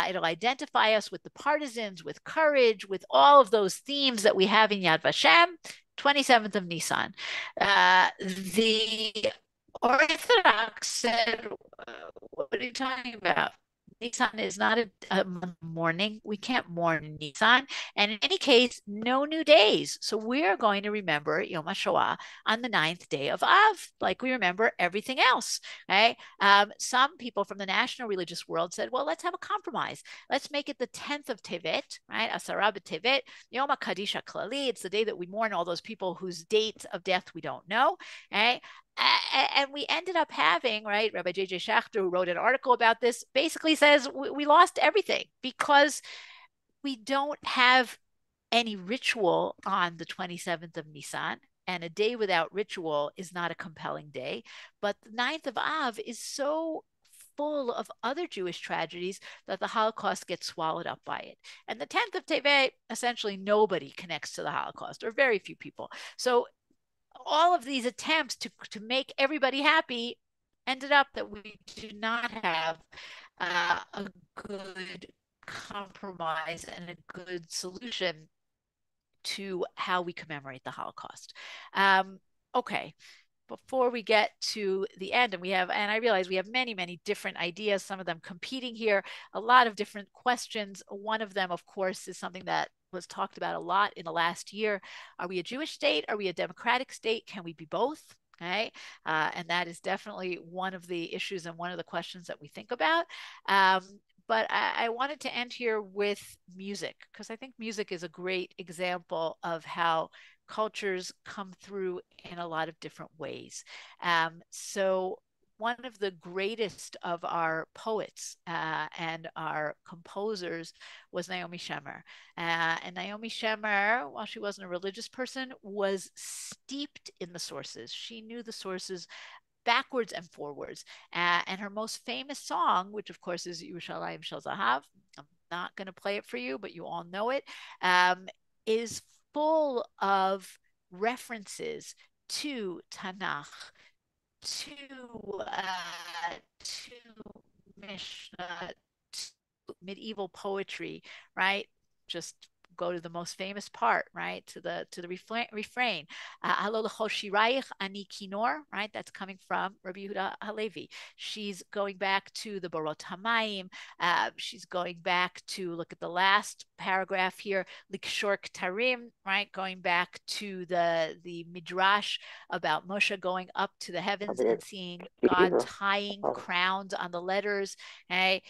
It'll identify us with the partisans, with courage, with all of those themes that we have in Yad Vashem. 27th of Nisan. The Orthodox said, what are you talking about? Nisan is not a mourning. We can't mourn Nisan. And in any case, no new days. So we're going to remember Yom HaShoah on the 9th day of Av, like we remember everything else. Right? Some people from the national religious world said, well, let's have a compromise. Let's make it the 10th of Tevet, right? Asara B'Tevet, Yom HaKadisha Klali. It's the day that we mourn all those people whose dates of death we don't know. Right? And we ended up having, right, Rabbi J.J. Schachter, who wrote an article about this, basically says we lost everything because we don't have any ritual on the 27th of Nisan. And a day without ritual is not a compelling day. But the 9th of Av is so full of other Jewish tragedies that the Holocaust gets swallowed up by it. And the 10th of Tevet, essentially nobody connects to the Holocaust, or very few people. So all of these attempts to make everybody happy ended up that we do not have a good compromise and a good solution to how we commemorate the Holocaust. Okay, before we get to the end, and I realize we have many, many different ideas, some of them competing here, a lot of different questions. One of them, of course, is something that was talked about a lot in the last year. Are we a Jewish state? Are we a democratic state? Can we be both? Okay. And that is definitely one of the issues and one of the questions that we think about. But I wanted to end here with music, because I think music is a great example of how cultures come through in a lot of different ways. So one of the greatest of our poets and our composers was Naomi Shemer. And Naomi Shemer, while she wasn't a religious person, was steeped in the sources. She knew the sources backwards and forwards. And her most famous song, which of course is Yerushalayim Shel Zahav, I'm not going to play it for you, but you all know it, is full of references to Tanakh, to Mishnah, to medieval poetry, right? Just go to the most famous part, right? To the refrain. Halo l'chol shirayich ani kinor, right? That's coming from Rabbi Yehuda Halevi. She's going back to the Borot Hamayim. She's going back to look at the last paragraph here, Likshor Ktarim, right? Going back to the Midrash about Moshe going up to the heavens and seeing God tying crowns on the letters. Okay?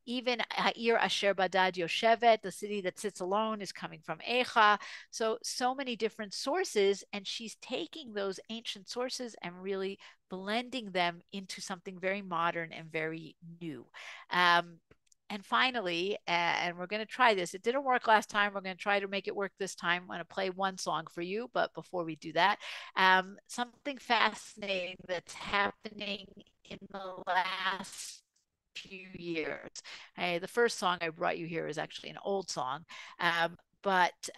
Even Ha'ir Asher Badad Yoshevet, the city that sits alone, is coming from Echa. So many different sources, and she's taking those ancient sources and really blending them into something very modern and very new. And finally, and we're going to try this. It didn't work last time. We're going to try to make it work this time. I'm going to play one song for you. But before we do that, something fascinating that's happening in the last few years. The first song I brought you here is actually an old song, but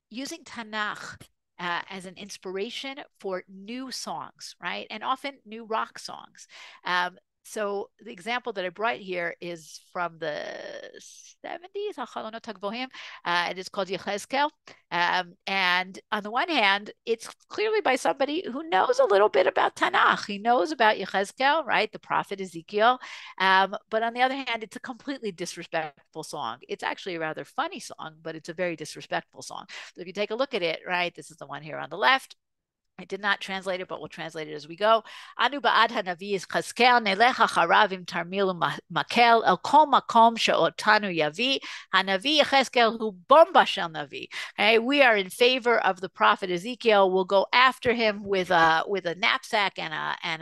using Tanakh as an inspiration for new songs, right? And often new rock songs. So the example that I brought here is from the 70s, it is called Yechezkel. And on the one hand, it's clearly by somebody who knows a little bit about Tanakh. He knows about Yechezkel, right? The prophet Ezekiel. But on the other hand, it's a completely disrespectful song. It's actually a rather funny song, but it's a very disrespectful song. So if you take a look at it, right, this is the one here on the left. I did not translate it, but we'll translate it as we go. Anu ba'ad hanavi Yechezkel nelech acharav im tarmil makel el kol makom she'otanu yavi. Hanavi Yechezkel hu bomba shel navi. Okay, we are in favor of the prophet Ezekiel. We'll go after him with a knapsack and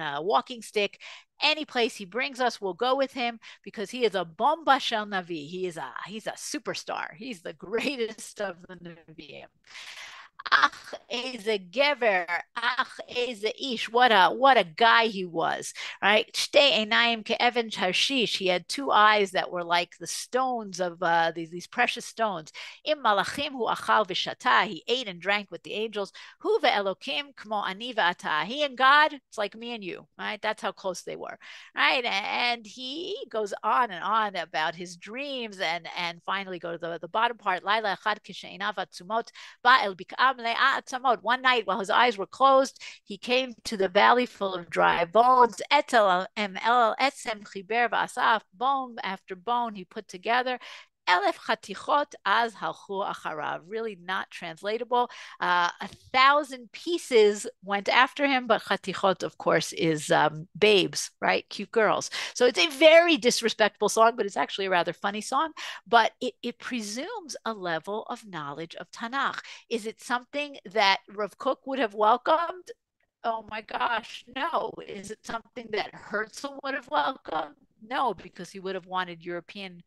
a walking stick. Any place he brings us, we'll go with him because he is a bomba shel navi. He's a superstar. He's the greatest of the Nevi'im. Ach, eze gever, ach, eze ish. What a guy he was, right? Shtei einayim ke'even tarshish. He had two eyes that were like the stones of these precious stones. Im malachim hu achal v'shata. He ate and drank with the angels. Hu ve'elokim kmo ani ve'ata. He and God, it's like me and you, right? That's how close they were, right? And he goes on and on about his dreams, and finally go to the bottom part. Laila echad kisheinav atzumot ba'el bik'am. One night while his eyes were closed, he came to the valley full of dry bones. Bone after bone he put together. Elef chatichot az halchu acharav. Really not translatable. 1,000 pieces went after him, but chatichot, of course, is babes, right? Cute girls. So it's a very disrespectful song, but it's actually a rather funny song. But it presumes a level of knowledge of Tanakh. Is it something that Rav Kook would have welcomed? Oh my gosh, no. Is it something that Herzl would have welcomed? No, because he would have wanted European,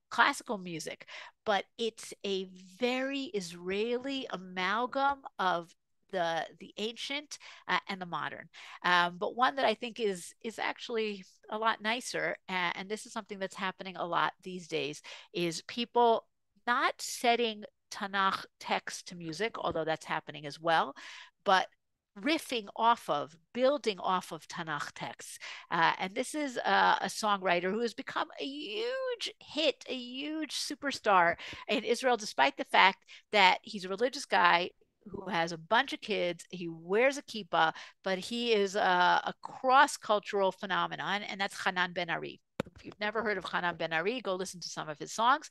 classical music. But it's a very Israeli amalgam of the ancient and the modern, but one that I think is actually a lot nicer. And this is something that's happening a lot these days: is people not setting Tanakh text to music, although that's happening as well, but riffing off of, building off of Tanakh texts. And this is a songwriter who has become a huge hit, a huge superstar in Israel, despite the fact that he's a religious guy who has a bunch of kids. He wears a kippah, but he is a cross-cultural phenomenon, and that's Hanan Ben Ari. If you've never heard of Hanan Ben Ari, go listen to some of his songs.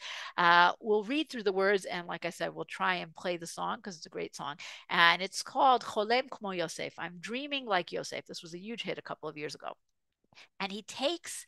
We'll read through the words, and like I said, we'll try and play the song because it's a great song. And it's called Cholem Kmo Yosef. I'm dreaming like Yosef. This was a huge hit a couple of years ago. And he takes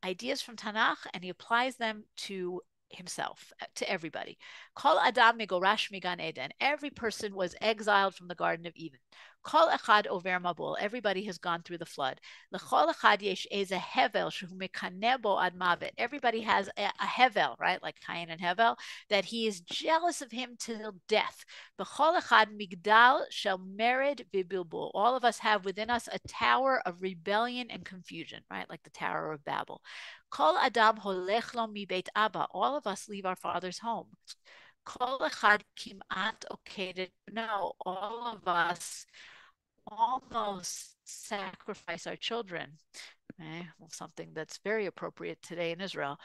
ideas from Tanakh and he applies them to himself, to everybody. Kol Adam Migorash Migan Eden. Every person was exiled from the Garden of Eden. Kol Echad Over Mabul. Everybody has gone through the flood. Lechol Echad Yesh Eze Hevel Shehu Mekaneh Bo Ad Mavet. Everybody has a Hevel, right, like Cain and Hevel, that he is jealous of him till death. Bechol Echad Migdal Shel Mered V'Bilbul. All of us have within us a tower of rebellion and confusion, right, like the Tower of Babel. Kol Adam Holech Lo Mi Beit Abba. All of us leave our father's home. Kol Echad Kimat Okedet. No, all of us almost sacrifice our children. Well, something that's very appropriate today in Israel.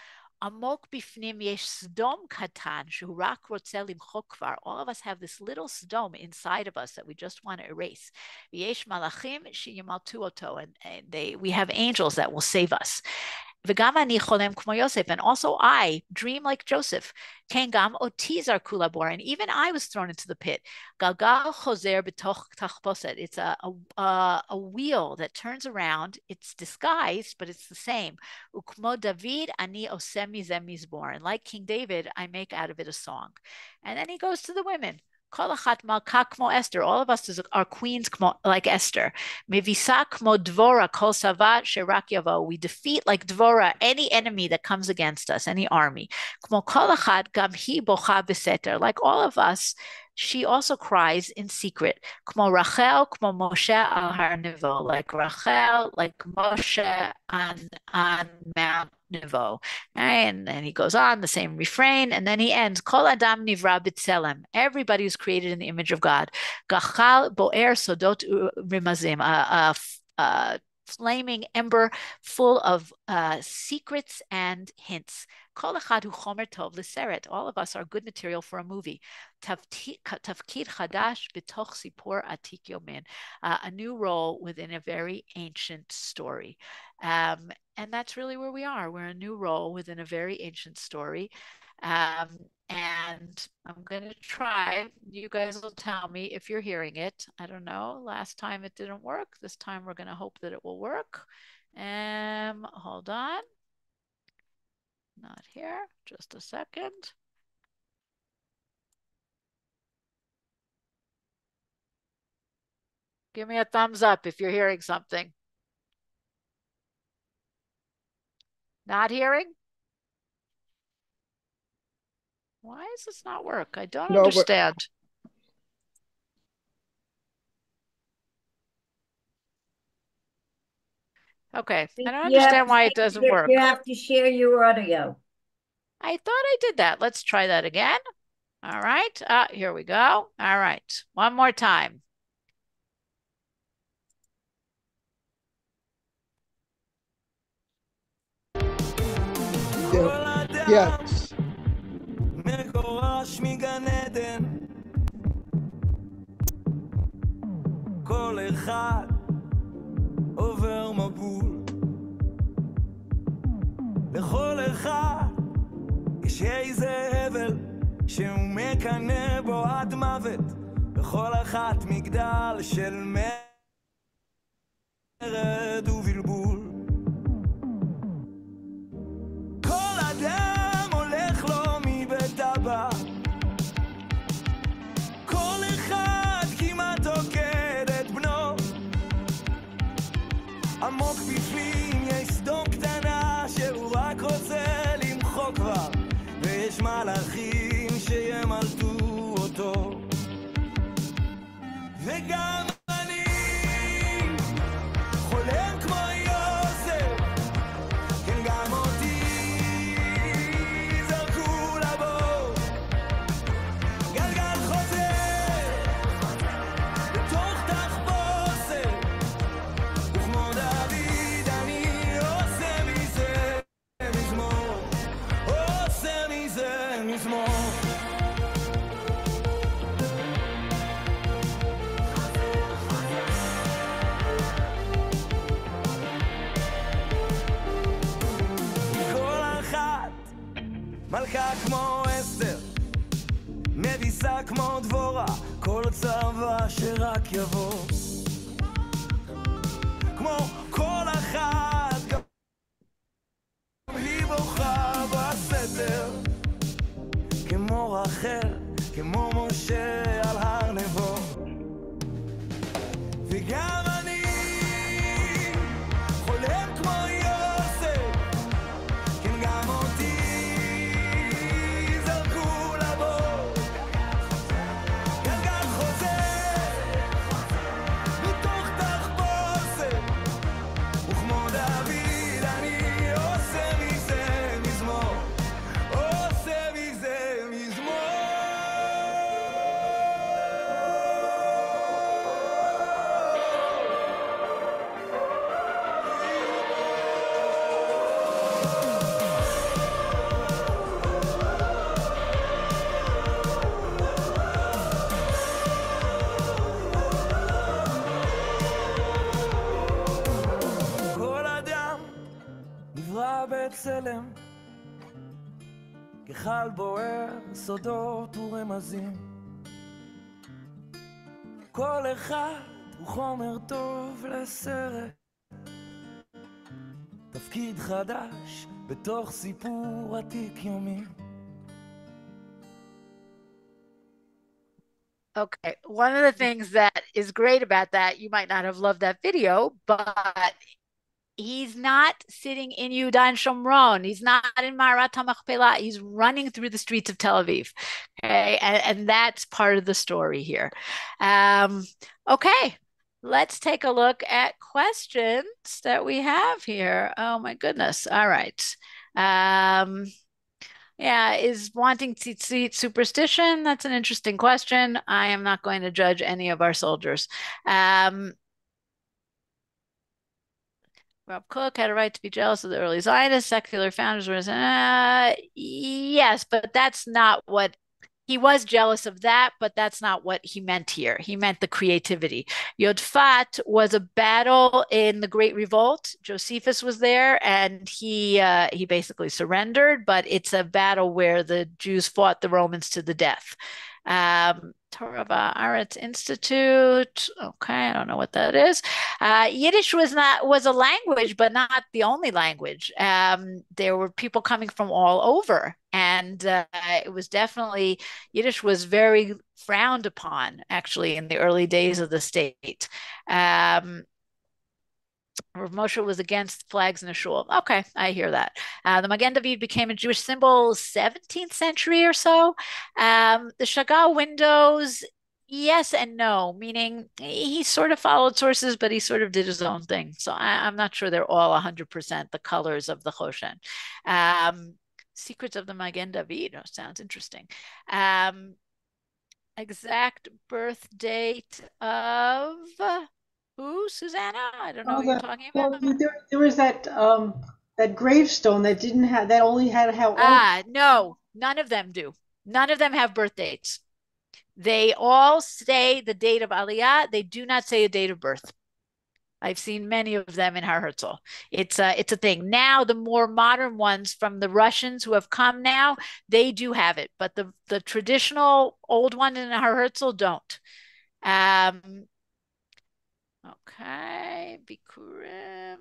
עמוק בפנים יש סדום קטן שהוא רק רוצה למחוק כבר. All of us have this little sdom inside of us that we just want to erase. ויש מלאכים שימלטו אותו, and we have angels that will save us. וגם אני חולם כמו יוסף, and also I dream like Joseph. כן, גם אותי זרקו לבור, and even I was thrown into the pit. גלגל חוזר בתוך תחפושת. It's a wheel that turns around. It's disguised, but it's the same. וכמו דוד, אני עושה מזה מזמור. And like King David, I make out of it a song. And then he goes to the women. כל אחת מלכה כמו Esther. All of us are queens like Esther. מביסה כמו דבורה, כל צבא שרק יבוא. We defeat like Dvorah any enemy that comes against us, any army. כמו כל אחת, גם היא בוכה בסתר. Like all of us, she also cries in secret. כמו רחל, כמו משה על הר נבו. Like Rachel, like Moshe on Mount Nevo. And then he goes on, the same refrain, and then he ends, Kol Adam Nivra B'Tselem. Everybody is created in the image of God. Gachal Boer Sodot Rimazim. A flaming ember full of secrets and hints. Kol echad hu chomer tov l'seret. All of us are good material for a movie. Tafkid chadash b'toch sipor atik yomin. A new role within a very ancient story. And that's really where we are. We're a new role within a very ancient story. And I'm going to try. You guys will tell me if you're hearing it. I don't know. Last time it didn't work. This time we're going to hope that it will work. Hold on. Not here. Just a second. Give me a thumbs up if you're hearing something. Not hearing? Why does this not work? I don't understand. Okay, I don't understand why it doesn't work. You have to share your audio. I thought I did that. Let's try that again. All right, here we go. All right, one more time. Yes. מגורש מגן עדן כל אחד עובר מבול לכל אחד יש איזה הבל שהוא מקנא בו עד מוות לכל אחת מגדל של מרד ובלבול כל אדם הולך לו מבית הבא כל אחד כמעט עוקד את בנו עמוק בפנים יש סדום קטנה שהוא רק רוצה למחוק כבר ויש מלאכים שימלטו אותו וגם אני חולם כמו יוסף כן גם אותי זרקו לבור גלגל חוזר בתוך תחפושת וכמו דוד אני עושה מזה מזמור עושה מזה מזמור כל אחת מלכה כמו אסתר מביסה כמו דבורה כל צבא שרק יבוא כמו כל אחת גם היא בוכה בסתר כמו רחל כמו משה על הר נבו וגם אני חולם כמו יוסף כן גם אותי זרקו לבור גלגל חוזר בצלם, כחל בוער סודות ורמזים. כל אחד הוא חומר טוב לסרט, תפקיד חדש בתוך סיפור עתיק יומי. Okay, one of the things that is great about that, you might not have loved that video, but he's not sitting in Yudan Shomron. He's not in Marat HaMachpelah. He's running through the streets of Tel Aviv. Okay, and that's part of the story here. Okay, let's take a look at questions that we have here. Oh my goodness. All right. Yeah, is wanting tzitzit superstition? That's an interesting question. I am not going to judge any of our soldiers. Rob Cook had a right to be jealous of the early Zionists. Secular founders were, yes, but that's not what he was jealous of that, but that's not what he meant here. He meant the creativity. Yodfat was a battle in the Great Revolt. Josephus was there, and he basically surrendered. But it's a battle where the Jews fought the Romans to the death. Torah Ba'aretz Institute. Okay, I don't know what that is. Yiddish was a language, but not the only language. There were people coming from all over, and it was definitely Yiddish was very frowned upon, actually, in the early days of the state. Moshe was against flags in a shul. Okay, I hear that. The Magen David became a Jewish symbol 17th century or so. The Chagall windows, yes and no, meaning he sort of followed sources, but he sort of did his own thing. So I'm not sure they're all 100% the colors of the Choshen. Secrets of the Magen David. Oh, sounds interesting. Exact birth date of... Who, Susanna? I don't know what you're talking about. Well, there was that gravestone that didn't have, that only had how old? No, none of them do. None of them have birth dates. They all say the date of Aliyah. They do not say a date of birth. I've seen many of them in Har Herzl. It's a thing. Now, the more modern ones from the Russians who have come now, they do have it, but the traditional old one in Har Herzl don't. Okay, Bikurim.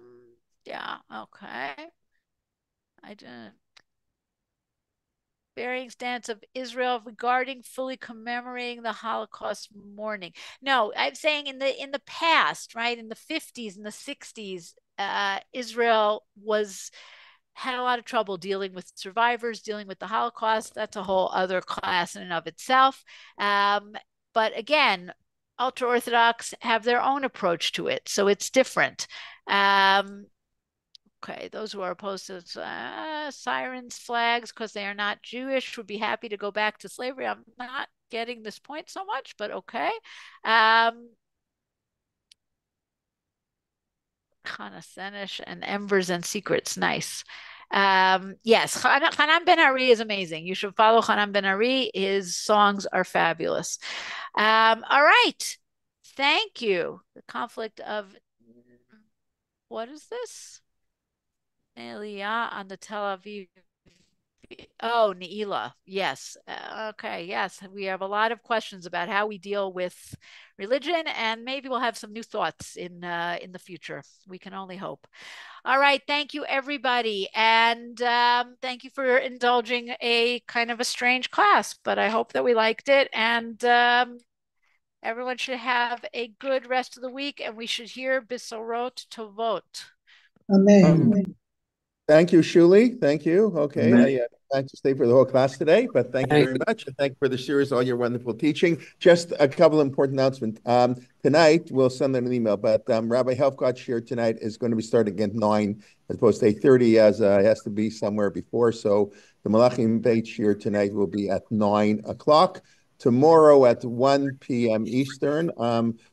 Yeah, okay. I didn't. Varying stance of Israel regarding fully commemorating the Holocaust mourning. No, I'm saying in the past, right, in the 50s and the 60s, Israel had a lot of trouble dealing with survivors, dealing with the Holocaust. That's a whole other class in and of itself. But again, ultra-Orthodox have their own approach to it, so it's different. Okay, those who are opposed to sirens, flags, because they are not Jewish, would be happy to go back to slavery. I'm not getting this point so much, but okay. Chana Senish and Embers and Secrets, nice. Yes, Hanan Ben Ari is amazing. You should follow Hanan Ben Ari. His songs are fabulous. All right. Thank you. The conflict of, what is this? Nelia on the Tel Aviv. Oh, Neila. Yes. Okay. Yes. We have a lot of questions about how we deal with religion, and maybe we'll have some new thoughts in the future. We can only hope. All right. Thank you, everybody. And thank you for indulging a kind of a strange class, but I hope that we liked it. And everyone should have a good rest of the week, and we should hear Bisorot Tovot. Amen. Thank you, Shulie. Thank you. Okay, I had to stay for the whole class today, but thank you very much. And thank you for the series, all your wonderful teaching. Just a couple of important announcements. Tonight, we'll send them an email, but Rabbi Helfgott shir tonight is going to be starting at 9 as opposed to 8:30, as it has to be somewhere before. So the Malachim Beit shir tonight will be at 9 o'clock. Tomorrow at 1 p.m. Eastern,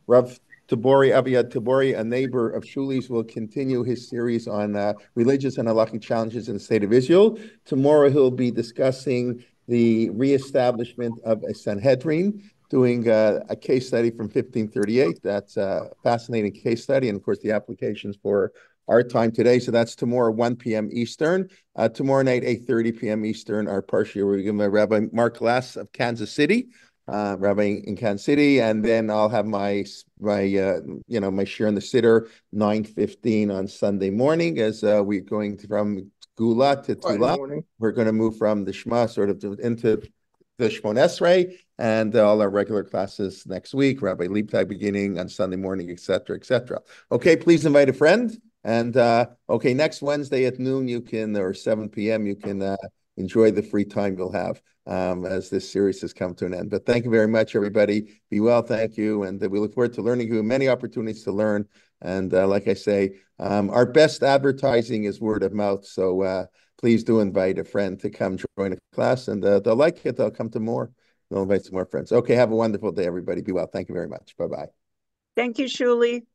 Rav Aviad Tabori, a neighbor of Shulie's, will continue his series on religious and halachic challenges in the state of Israel. Tomorrow he'll be discussing the reestablishment of a Sanhedrin, doing a case study from 1538. That's a fascinating case study, and of course the applications for our time today. So that's tomorrow, 1 p.m. Eastern. Tomorrow night, 8:30 p.m. Eastern, our parsha, we're giving Rabbi Mark Glass of Kansas City, Rabbi in Kansas City, and then I'll have my share in the siddur 9:15 on Sunday morning as we're going from Gula to Tula. We're going to move from the Shema sort of into the Shmon Esrei, and all our regular classes next week, Rabbi Leibtag beginning on Sunday morning, etc., etc. Okay, please invite a friend. And okay, next Wednesday at noon, or 7 p.m., you can enjoy the free time you'll have as this series has come to an end. But thank you very much, everybody. Be well, thank you. And we look forward to learning you, many opportunities to learn. And like I say, our best advertising is word of mouth. So please do invite a friend to come join a class, and they'll like it. They'll come to more. They'll invite some more friends. Okay, have a wonderful day, everybody. Be well. Thank you very much. Bye-bye. Thank you, Shulie.